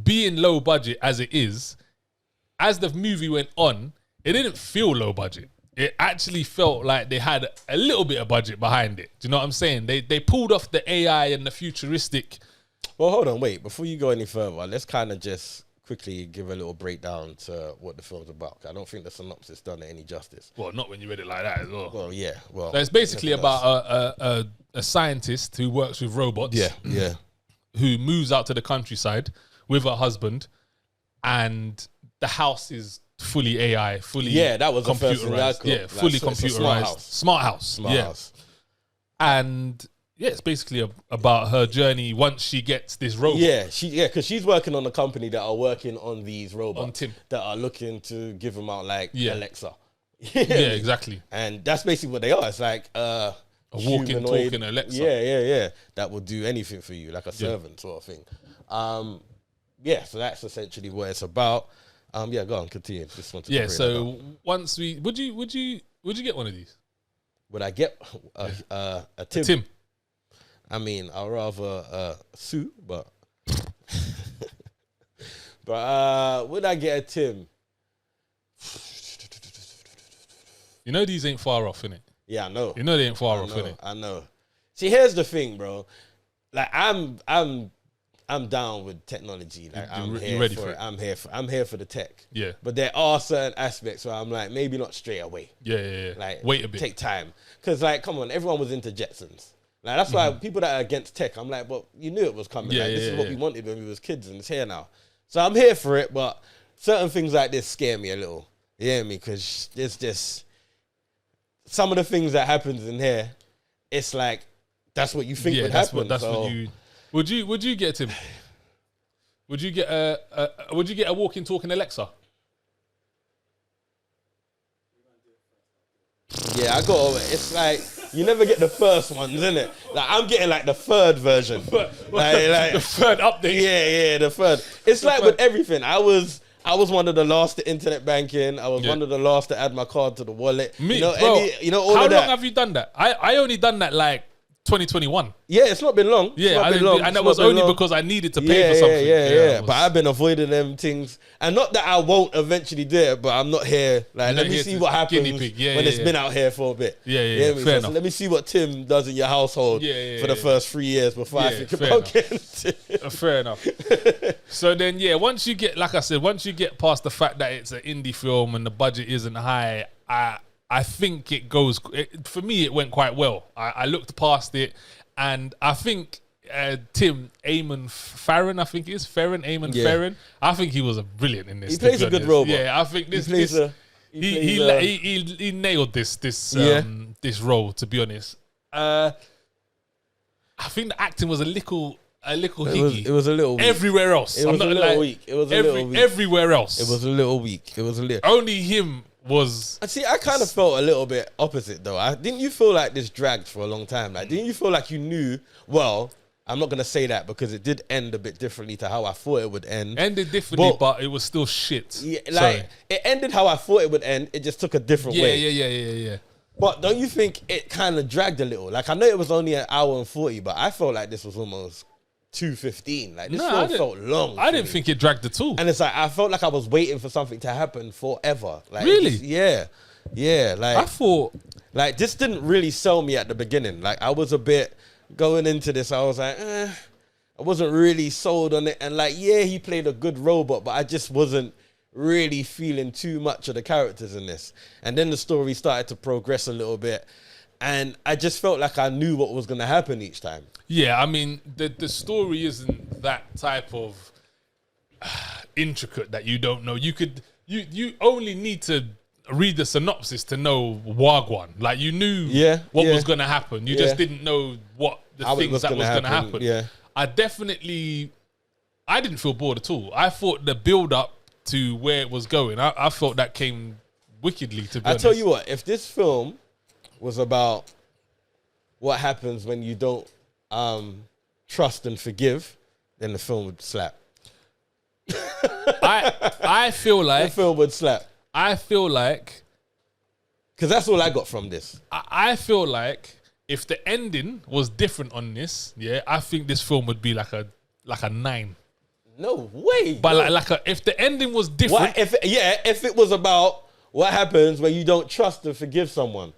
Speaker 1: being low budget as it is. As the movie went on, it didn't feel low budget. It actually felt like they had a little bit of budget behind it. Do you know what I'm saying? They pulled off the AI and the futuristic.
Speaker 2: Well, hold on, wait. Before you go any further, let's kind of just quickly give a little breakdown to what the film's about. I don't think the synopsis done it any justice.
Speaker 1: Well, not when you read it like that as well.
Speaker 2: Well, yeah. Well,
Speaker 1: so it's basically about a scientist who works with robots.
Speaker 2: Yeah.
Speaker 1: Who moves out to the countryside with her husband, and the house is fully AI, fully
Speaker 2: that was
Speaker 1: computerized. Fully computerized. Smart house. And it's basically about her journey once she gets this robot.
Speaker 2: Because she's working on a company that are working on these robots
Speaker 1: on Tim.
Speaker 2: That are looking to give them out like Alexa.
Speaker 1: Yeah, exactly.
Speaker 2: And that's basically what they are. It's like a
Speaker 1: walking, talking Alexa.
Speaker 2: Yeah. That will do anything for you, like a servant sort of thing. So that's essentially what it's about. Go on, continue. Just want to
Speaker 1: so once we would you get one of these?
Speaker 2: Would I get a Tim?
Speaker 1: Tim.
Speaker 2: I mean, I'd rather a suit, but But would I get a Tim?
Speaker 1: You know these ain't far off, innit?
Speaker 2: Yeah, I know.
Speaker 1: You know they ain't far off, innit?
Speaker 2: I know. See, here's the thing, bro. Like I'm down with technology. Like I'm here for it. I'm here for the tech.
Speaker 1: Yeah.
Speaker 2: But there are certain aspects where I'm like, maybe not straight away.
Speaker 1: Yeah.
Speaker 2: Like
Speaker 1: wait a bit.
Speaker 2: Take time. Cause like, come on, everyone was into Jetsons. Like that's why people that are against tech, I'm like, but you knew it was coming.
Speaker 1: Yeah,
Speaker 2: like this is what we wanted when we was kids, and it's here now. So I'm here for it, but certain things like this scare me a little. You hear me? Because there's just some of the things that happens in here. It's like that's what you think would happen.
Speaker 1: That's what you would you get, Tim? Would you get a walking, talking Alexa?
Speaker 2: Yeah, I got. It's like you never get the first ones, innit? Like I'm getting like the third version, like
Speaker 1: the third update.
Speaker 2: Yeah, the third. It's like with everything. I was one of the last to internet banking. I was one of the last to add my card to the wallet.
Speaker 1: Me,
Speaker 2: you know,
Speaker 1: bro,
Speaker 2: all
Speaker 1: how
Speaker 2: of that.
Speaker 1: long have you done that? I only done that like 2021.
Speaker 2: Yeah, it's not been long.
Speaker 1: Yeah, and that was only because I needed to pay for something.
Speaker 2: Yeah. But I've been avoiding them things, and not that I won't eventually do it, but I'm not here. Like, let me see what happens when it's been out here for a bit.
Speaker 1: Yeah. Fair enough.
Speaker 2: So let me see what Tim does in your household for the first 3 years before I think about getting
Speaker 1: fair enough. So then, once you get, like I said, once you get past the fact that it's an indie film and the budget isn't high, I think it goes. For me, it went quite well. I looked past it, and I think T.I.M, Farron, I think it is Farron. I think he was brilliant in this.
Speaker 2: He plays a good role.
Speaker 1: Yeah, I think he nailed this role. To be honest, I think the acting was a little higgy.
Speaker 2: It was a little weak.
Speaker 1: Everywhere else.
Speaker 2: It was a little weak. It was a little weak.
Speaker 1: Everywhere else.
Speaker 2: It was a little weak.
Speaker 1: Only him was.
Speaker 2: See, I kind of felt a little bit opposite though. Didn't you feel like this dragged for a long time? Like, didn't you feel like you knew? Well, I'm not gonna say that because it did end a bit differently to how I thought it would end.
Speaker 1: Ended differently, but it was still shit.
Speaker 2: Yeah, like it ended how I thought it would end. It just took a different way.
Speaker 1: Yeah.
Speaker 2: But don't you think it kind of dragged a little? Like I know it was only an hour and 40, but I felt like this was almost 2:15. Like this film felt long.
Speaker 1: I didn't think it dragged at all.
Speaker 2: And it's like I felt like I was waiting for something to happen forever. Like
Speaker 1: really?
Speaker 2: Yeah. Like
Speaker 1: I thought
Speaker 2: like this didn't really sell me at the beginning. Like I was a bit going into this. I was like, I wasn't really sold on it. And like, he played a good robot, but I just wasn't really feeling too much of the characters in this. And then the story started to progress a little bit. And I just felt like I knew what was going to happen each time.
Speaker 1: Yeah, I mean, the story isn't that type of intricate that you don't know. You only need to read the synopsis to know Wagwan. Like, you knew what was going to happen. You just didn't know what things that was going to happen.
Speaker 2: Yeah.
Speaker 1: I didn't feel bored at all. I thought the build-up to where it was going, I thought that came wickedly, to be honest.
Speaker 2: I tell you what, if this film was about what happens when you don't trust and forgive, then the film would slap.
Speaker 1: I feel like
Speaker 2: the film would slap.
Speaker 1: I feel like,
Speaker 2: because that's all I got from this.
Speaker 1: I feel like if the ending was different on this, I think this film would be like a 9.
Speaker 2: No way.
Speaker 1: But if the ending was different,
Speaker 2: if it was about what happens when you don't trust and forgive someone.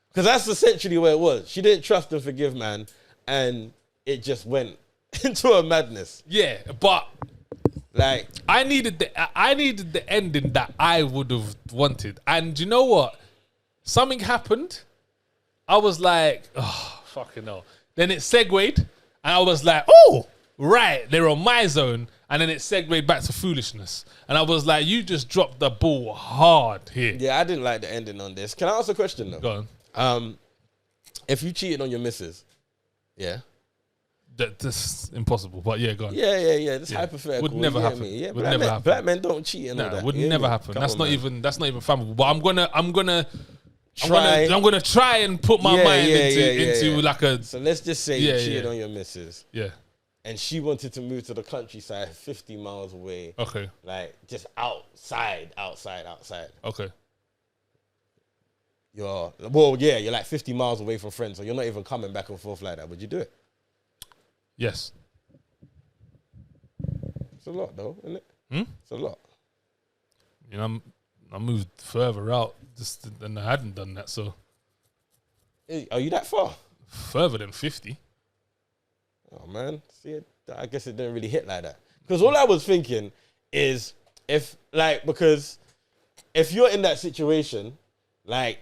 Speaker 2: Because that's essentially where it was. She didn't trust and forgive, man, and it just went into a madness.
Speaker 1: Yeah, but
Speaker 2: like
Speaker 1: I needed the ending that I would have wanted. And you know what? Something happened. I was like, oh, fucking hell. Then it segued, and I was like, oh, right, they're on my zone. And then it segued back to foolishness. And I was like, you just dropped the ball hard here.
Speaker 2: Yeah, I didn't like the ending on this. Can I ask a question, though?
Speaker 1: Go on.
Speaker 2: If you cheated on your missus,
Speaker 1: that's impossible. But go on.
Speaker 2: Yeah. This hypothetical
Speaker 1: would never happen.
Speaker 2: Yeah,
Speaker 1: would never happen.
Speaker 2: Black men don't cheat and all that.
Speaker 1: Would never happen. That's not even fathomable. But I'm gonna try and put my mind into like a.
Speaker 2: So let's just say you cheated on your missus.
Speaker 1: Yeah.
Speaker 2: And she wanted to move to the countryside 50 miles away.
Speaker 1: Okay.
Speaker 2: Like just outside.
Speaker 1: Okay.
Speaker 2: You're like 50 miles away from friends, so you're not even coming back and forth like that. Would you do it?
Speaker 1: Yes.
Speaker 2: It's a lot though, isn't it? It's a lot.
Speaker 1: You know, I moved further out and I hadn't done that. So,
Speaker 2: Are you that far?
Speaker 1: Further than 50.
Speaker 2: Oh man, see, I guess it didn't really hit like that. Because all I was thinking is because if you're in that situation, like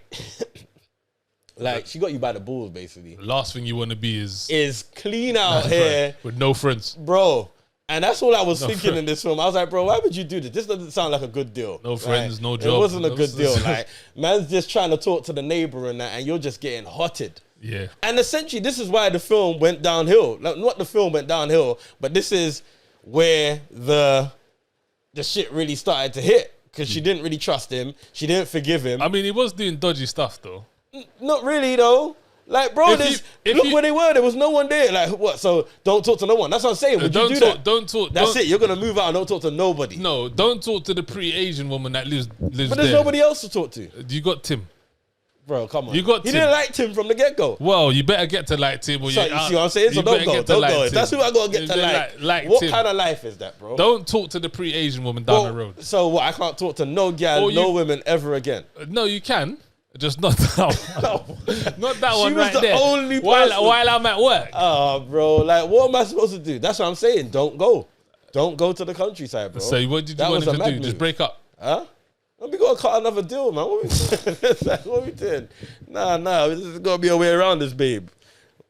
Speaker 2: she got you by the balls, basically.
Speaker 1: The last thing you want to be is
Speaker 2: clean out here
Speaker 1: with no friends,
Speaker 2: bro. And that's all I was thinking in this film. I was like, bro, why would you do this? This doesn't sound like a good deal.
Speaker 1: No friends, no job.
Speaker 2: It wasn't a good deal. Like, man's just trying to talk to the neighbor and that, and you're just getting hotted.
Speaker 1: Yeah.
Speaker 2: And essentially, this is why the film went downhill. Like, not the film went downhill, but this is where the shit really started to hit. Because she didn't really trust him. She didn't forgive him.
Speaker 1: I mean, he was doing dodgy stuff, though.
Speaker 2: Not really, though. Like, bro, look where they were. There was no one there. Like, what? So don't talk to no one. That's what I'm saying. Would you do that?
Speaker 1: Don't talk.
Speaker 2: That's it. You're gonna move out and don't talk to nobody.
Speaker 1: No, don't talk to the pre-Asian woman that lives
Speaker 2: But there's
Speaker 1: there.
Speaker 2: nobody else to talk to.
Speaker 1: You got Tim.
Speaker 2: Bro, come on.
Speaker 1: You got
Speaker 2: He
Speaker 1: Tim.
Speaker 2: didn't like Tim from the get-go.
Speaker 1: Well, you better get to like Tim. Or
Speaker 2: So, you see what I'm saying? So don't go. Don't go. If that's who I gotta get to like. What kind of life is that, bro?
Speaker 1: Don't talk to the pre-Asian woman down the road.
Speaker 2: So what? I can't talk to no girl, no women ever again.
Speaker 1: No, you can. Just not that one. Not that one right there.
Speaker 2: She was the only person.
Speaker 1: While I'm at work.
Speaker 2: Oh, bro. Like, what am I supposed to do? That's what I'm saying. Don't go. Don't go to the countryside, bro.
Speaker 1: So what did you want him to do? Just break up?
Speaker 2: Huh? We gotta cut another deal, man. What we doing? Nah. There's gotta be a way around this, babe.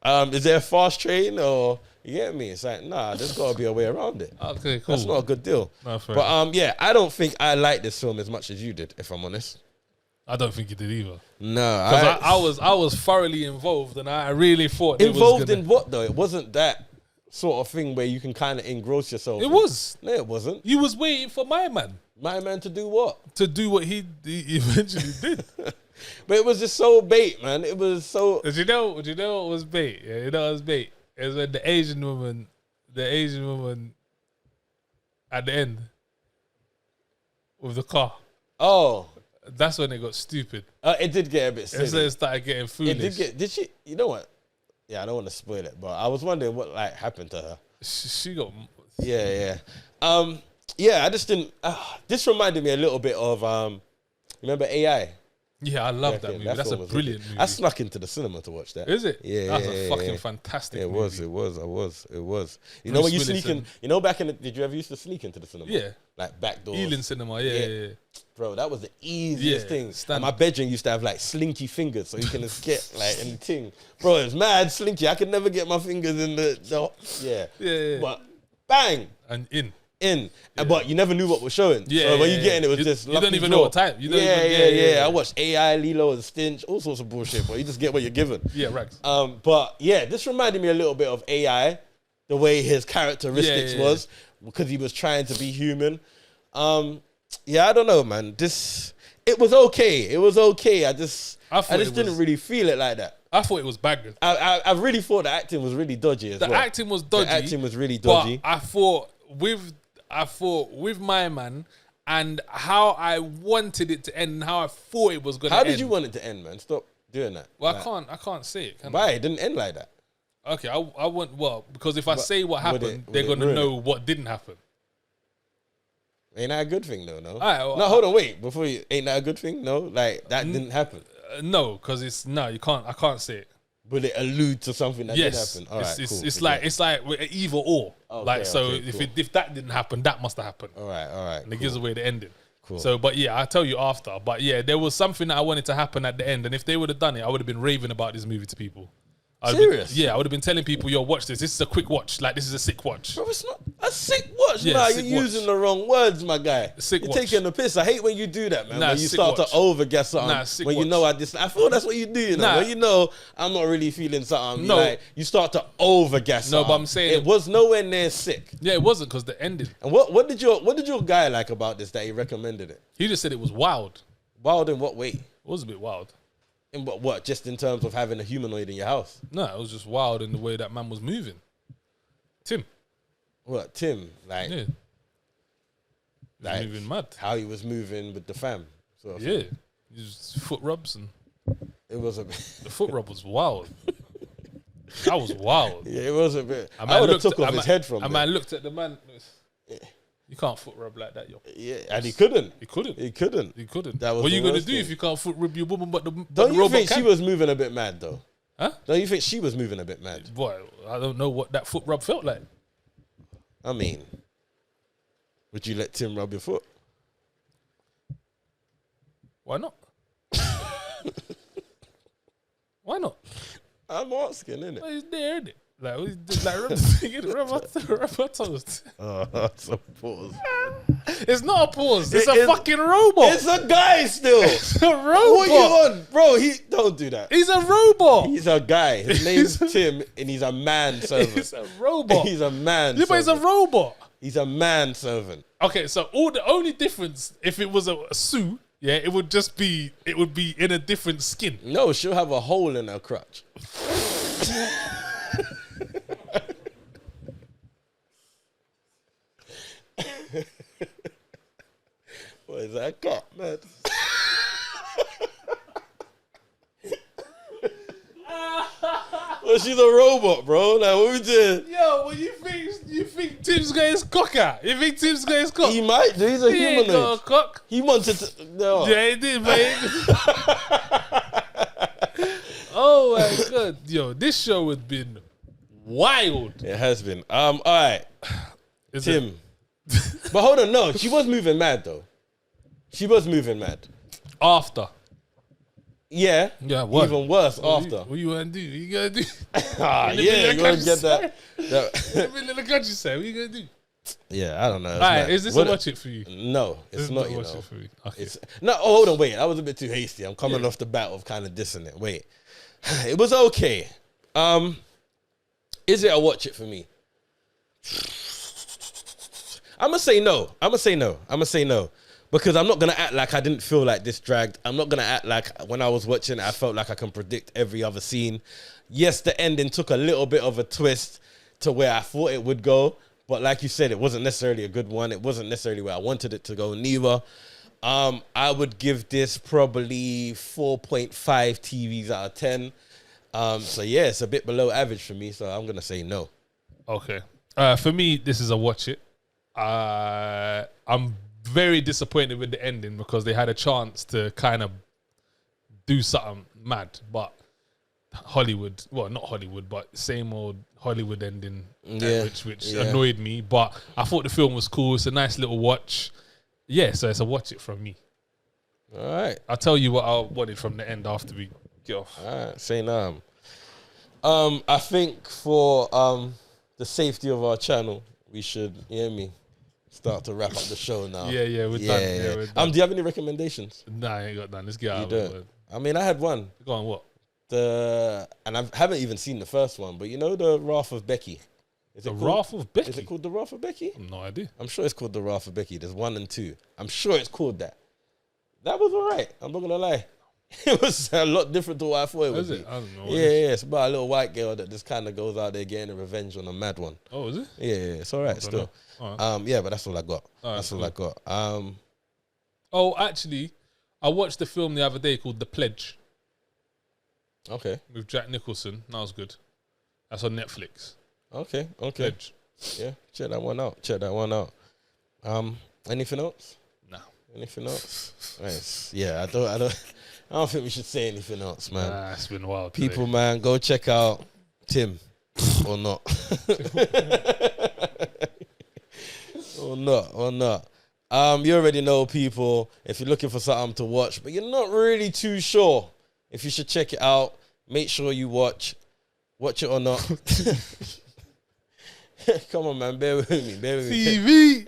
Speaker 2: Is there a fast train or you get me? It's like, nah, there's gotta be a way around it.
Speaker 1: Okay, cool.
Speaker 2: That's not a good deal.
Speaker 1: No, fair.
Speaker 2: But yeah, I don't think I like this film as much as you did, if I'm honest.
Speaker 1: I don't think you did either.
Speaker 2: No,
Speaker 1: because I was thoroughly involved, and I really thought
Speaker 2: involved in what though? It wasn't that sort of thing where you can kind of engross yourself.
Speaker 1: It was.
Speaker 2: No, it wasn't.
Speaker 1: You was waiting for my man.
Speaker 2: My man to do what?
Speaker 1: To do what he eventually did.
Speaker 2: But it was just so bait, man. It was so.
Speaker 1: Do you know what was bait? Yeah, you know what was bait? It was when the Asian woman at the end with the car.
Speaker 2: Oh.
Speaker 1: That's when it got stupid.
Speaker 2: It did get a bit silly.
Speaker 1: It started getting foolish.
Speaker 2: Did she? You know what? Yeah, I don't want to spoil it, but I was wondering what happened to her.
Speaker 1: She got.
Speaker 2: Yeah. Yeah, I just didn't. This reminded me a little bit of. Remember AI?
Speaker 1: Yeah, I love that movie. That's a brilliant movie.
Speaker 2: I snuck into the cinema to watch that.
Speaker 1: Is it?
Speaker 2: Yeah,
Speaker 1: that's a fucking fantastic movie.
Speaker 2: It was. You know when you sneak in? You know back in the, did you ever used to sneak into the cinema?
Speaker 1: Yeah.
Speaker 2: Like back doors.
Speaker 1: Ealing cinema, yeah.
Speaker 2: Bro, that was the easiest thing. And my bedroom used to have like slinky fingers, so you can just get like anything. Bro, it's mad slinky. I could never get my fingers in the
Speaker 1: Yeah.
Speaker 2: But bang
Speaker 1: and in.
Speaker 2: Yeah. But you never knew what was showing. Yeah. So when you get in, it was just
Speaker 1: you don't even know what time.
Speaker 2: Yeah. I watched AI, Lilo and Stinch, all sorts of bullshit, but you just get what you're given.
Speaker 1: Yeah, right.
Speaker 2: But yeah, this reminded me a little bit of AI, the way his characteristics was, because he was trying to be human. Yeah, I don't know, man. It was okay. I just didn't really feel it like that.
Speaker 1: I thought it was bad.
Speaker 2: I really thought the acting was really dodgy as well.
Speaker 1: The acting was dodgy.
Speaker 2: The acting was really dodgy.
Speaker 1: But I thought with my man and how I wanted it to end and how I thought it was going to end.
Speaker 2: How did you want it to end, man? Stop doing that.
Speaker 1: Well, I can't say it.
Speaker 2: Why? It didn't end like that.
Speaker 1: Okay, I want, because if I say what happened, they're going to know what didn't happen.
Speaker 2: Ain't that a good thing, though, no?
Speaker 1: No,
Speaker 2: hold on, wait. Ain't that a good thing? No? Like, that didn't happen?
Speaker 1: No, because you can't, I can't say it.
Speaker 2: Will it allude to something that did happen? All right,
Speaker 1: it's like either or. If that didn't happen, that must have happened.
Speaker 2: All right.
Speaker 1: And it gives away the ending.
Speaker 2: Cool.
Speaker 1: So, but yeah, I'll tell you after. But yeah, there was something that I wanted to happen at the end. And if they would have done it, I would have been raving about this movie to people.
Speaker 2: Serious?
Speaker 1: I would have been telling people, yo, watch this. This is a quick watch. Like, this is a sick watch.
Speaker 2: Bro, it's not a sick watch.
Speaker 1: Yeah,
Speaker 2: nah,
Speaker 1: you're
Speaker 2: using the wrong words, my guy.
Speaker 1: You're
Speaker 2: taking the piss. I hate when you do that, man. When you start to overguess something. When you know I feel that's what you do, you know. When you know I'm not really feeling something. No. Like, you start to overguess something.
Speaker 1: No, but I'm saying
Speaker 2: it was nowhere near sick.
Speaker 1: Yeah, it wasn't because the ending.
Speaker 2: And what did your guy like about this that he recommended it?
Speaker 1: He just said it was wild.
Speaker 2: Wild in what way?
Speaker 1: It was a bit wild.
Speaker 2: In what? Just in terms of having a humanoid in your house?
Speaker 1: No, it was just wild in the way that man was moving. Tim.
Speaker 2: What, Tim? Like,
Speaker 1: yeah. He was moving mad.
Speaker 2: How he was moving with the fam. Sort of
Speaker 1: yeah. His foot rubs and
Speaker 2: it was a
Speaker 1: bit. The foot rub was wild. That was wild.
Speaker 2: Yeah, it was a bit. I would have took off his head from
Speaker 1: there. Man looked at the man. You can't foot rub like that, yo.
Speaker 2: Yeah, and he couldn't.
Speaker 1: He couldn't.
Speaker 2: He couldn't.
Speaker 1: He couldn't.
Speaker 2: That was
Speaker 1: what are you
Speaker 2: the
Speaker 1: gonna
Speaker 2: worst
Speaker 1: do
Speaker 2: thing.
Speaker 1: if you can't foot rub your woman? But the
Speaker 2: Don't you
Speaker 1: robot
Speaker 2: think
Speaker 1: can?
Speaker 2: she was moving a bit mad though?
Speaker 1: Huh?
Speaker 2: Don't you think she was moving a bit mad?
Speaker 1: Boy, I don't know what that foot rub felt like.
Speaker 2: I mean, would you let Tim rub your foot?
Speaker 1: Why not? Why not?
Speaker 2: I'm asking, innit?
Speaker 1: Well, he's there, innit? Like, rub the thing, innit? Rub my toast.
Speaker 2: Oh, that's a pause.
Speaker 1: It's not a pause. It's a fucking robot.
Speaker 2: It's a guy still.
Speaker 1: It's a robot.
Speaker 2: What you on? Bro, don't do that.
Speaker 1: He's a robot.
Speaker 2: He's a guy. His name's Tim, and he's a man servant.
Speaker 1: He's a robot.
Speaker 2: He's a man
Speaker 1: Yeah, but he's a
Speaker 2: servant.
Speaker 1: robot.
Speaker 2: He's a man servant.
Speaker 1: Okay, so the only difference, if it was a Sue, yeah, it would be in a different skin.
Speaker 2: No, she'll have a hole in her crotch. What is that cat, man? Well, she's a robot, bro. Like, what we doing?
Speaker 1: Yo, well, you think Tim's got his cock out? You think Tim's got his cock?
Speaker 2: He might do. He's a
Speaker 1: He ain't got a
Speaker 2: humanoid.
Speaker 1: cock.
Speaker 2: He wanted to. No.
Speaker 1: Yeah, he did, man. Oh my god, yo, this show has been wild.
Speaker 2: It has been. All right,
Speaker 1: Is
Speaker 2: Tim. But hold on, no, she was moving mad though. She was moving mad.
Speaker 1: After.
Speaker 2: Yeah.
Speaker 1: Yeah, what?
Speaker 2: Even worse after.
Speaker 1: What you want to do? What you gonna do?
Speaker 2: Ah,
Speaker 1: In the
Speaker 2: yeah,
Speaker 1: middle
Speaker 2: you
Speaker 1: of
Speaker 2: gonna get that.
Speaker 1: In the middle of the countryside, what you gonna do?
Speaker 2: Yeah, I don't know.
Speaker 1: All right, is this a watch it for you?
Speaker 2: No, it's not. You
Speaker 1: watch
Speaker 2: know,
Speaker 1: it for you. Okay.
Speaker 2: it's no. Oh, hold on, wait. I was a bit too hasty. I'm coming off the bat of kind of dissing it. Wait, it was okay. Is it a watch it for me? I'm gonna say no. Because I'm not gonna act like I didn't feel like this dragged. I'm not gonna act like when I was watching it, I felt like I can predict every other scene. Yes, the ending took a little bit of a twist to where I thought it would go, but like you said, it wasn't necessarily a good one. It wasn't necessarily where I wanted it to go neither. I would give this probably 4.5 TVs out of 10. So yeah, it's a bit below average for me, so I'm gonna say no.
Speaker 1: Okay. For me, this is a watch it. I'm very disappointed with the ending because they had a chance to kind of do something mad, but Hollywood, well, not Hollywood, but same old Hollywood ending, which annoyed me. But I thought the film was cool. It's a nice little watch. Yeah, so it's a watch it from me.
Speaker 2: All right.
Speaker 1: I'll tell you what I wanted from the end after we get off.
Speaker 2: All right, say no. I think for the safety of our channel, we should, you hear me, start to wrap up the show now.
Speaker 1: Yeah, we're done. Yeah, we're done.
Speaker 2: Do you have any recommendations?
Speaker 1: Nah, I ain't got done. Let's get out
Speaker 2: You
Speaker 1: of it.
Speaker 2: don't? I mean, I had one.
Speaker 1: Go on, what?
Speaker 2: And I haven't even seen the first one, but you know the Wrath of Becky? Is it
Speaker 1: The
Speaker 2: called-
Speaker 1: Wrath of Becky?
Speaker 2: Is it called the Wrath of Becky?
Speaker 1: No idea.
Speaker 2: I'm sure it's called the Wrath of Becky. There's 1 and 2. I'm sure it's called that. That was all right. I'm not going to lie. It was a lot different to what I thought it
Speaker 1: Is
Speaker 2: would
Speaker 1: it?
Speaker 2: be.
Speaker 1: I don't know.
Speaker 2: Yeah, it's about a little white girl that just kind of goes out there getting a revenge on a mad one.
Speaker 1: Oh, is it?
Speaker 2: Yeah, it's all right still.
Speaker 1: All right.
Speaker 2: Yeah, but that's all I got.
Speaker 1: All right,
Speaker 2: That's all
Speaker 1: cool.
Speaker 2: I got.
Speaker 1: Oh, actually, I watched the film the other day called The Pledge
Speaker 2: Okay,
Speaker 1: with Jack Nicholson. That was good. That's on Netflix.
Speaker 2: okay.
Speaker 1: Pledge.
Speaker 2: Yeah, check that one out. Anything else?
Speaker 1: No.
Speaker 2: Anything else? Nice. Yeah, I don't think we should say anything else, man.
Speaker 1: Nah, it's been wild.
Speaker 2: People, man, go check out Tim or not. or not. You already know, people, if you're looking for something to watch, but you're not really too sure if you should check it out, make sure you watch it or not. Come on, man, bear with me.
Speaker 1: TV.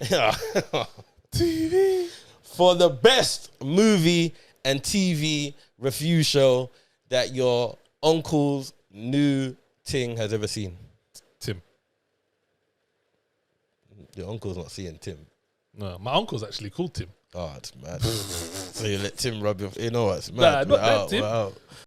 Speaker 1: TV.
Speaker 2: For the best movie and TV review show that your uncle's new thing has ever seen.
Speaker 1: Tim.
Speaker 2: Your uncle's not seeing Tim.
Speaker 1: No, my uncle's actually called Tim.
Speaker 2: Oh, it's mad. So you let Tim rub your... You know what? It's mad.
Speaker 1: Nah, not that Tim.
Speaker 2: We're out.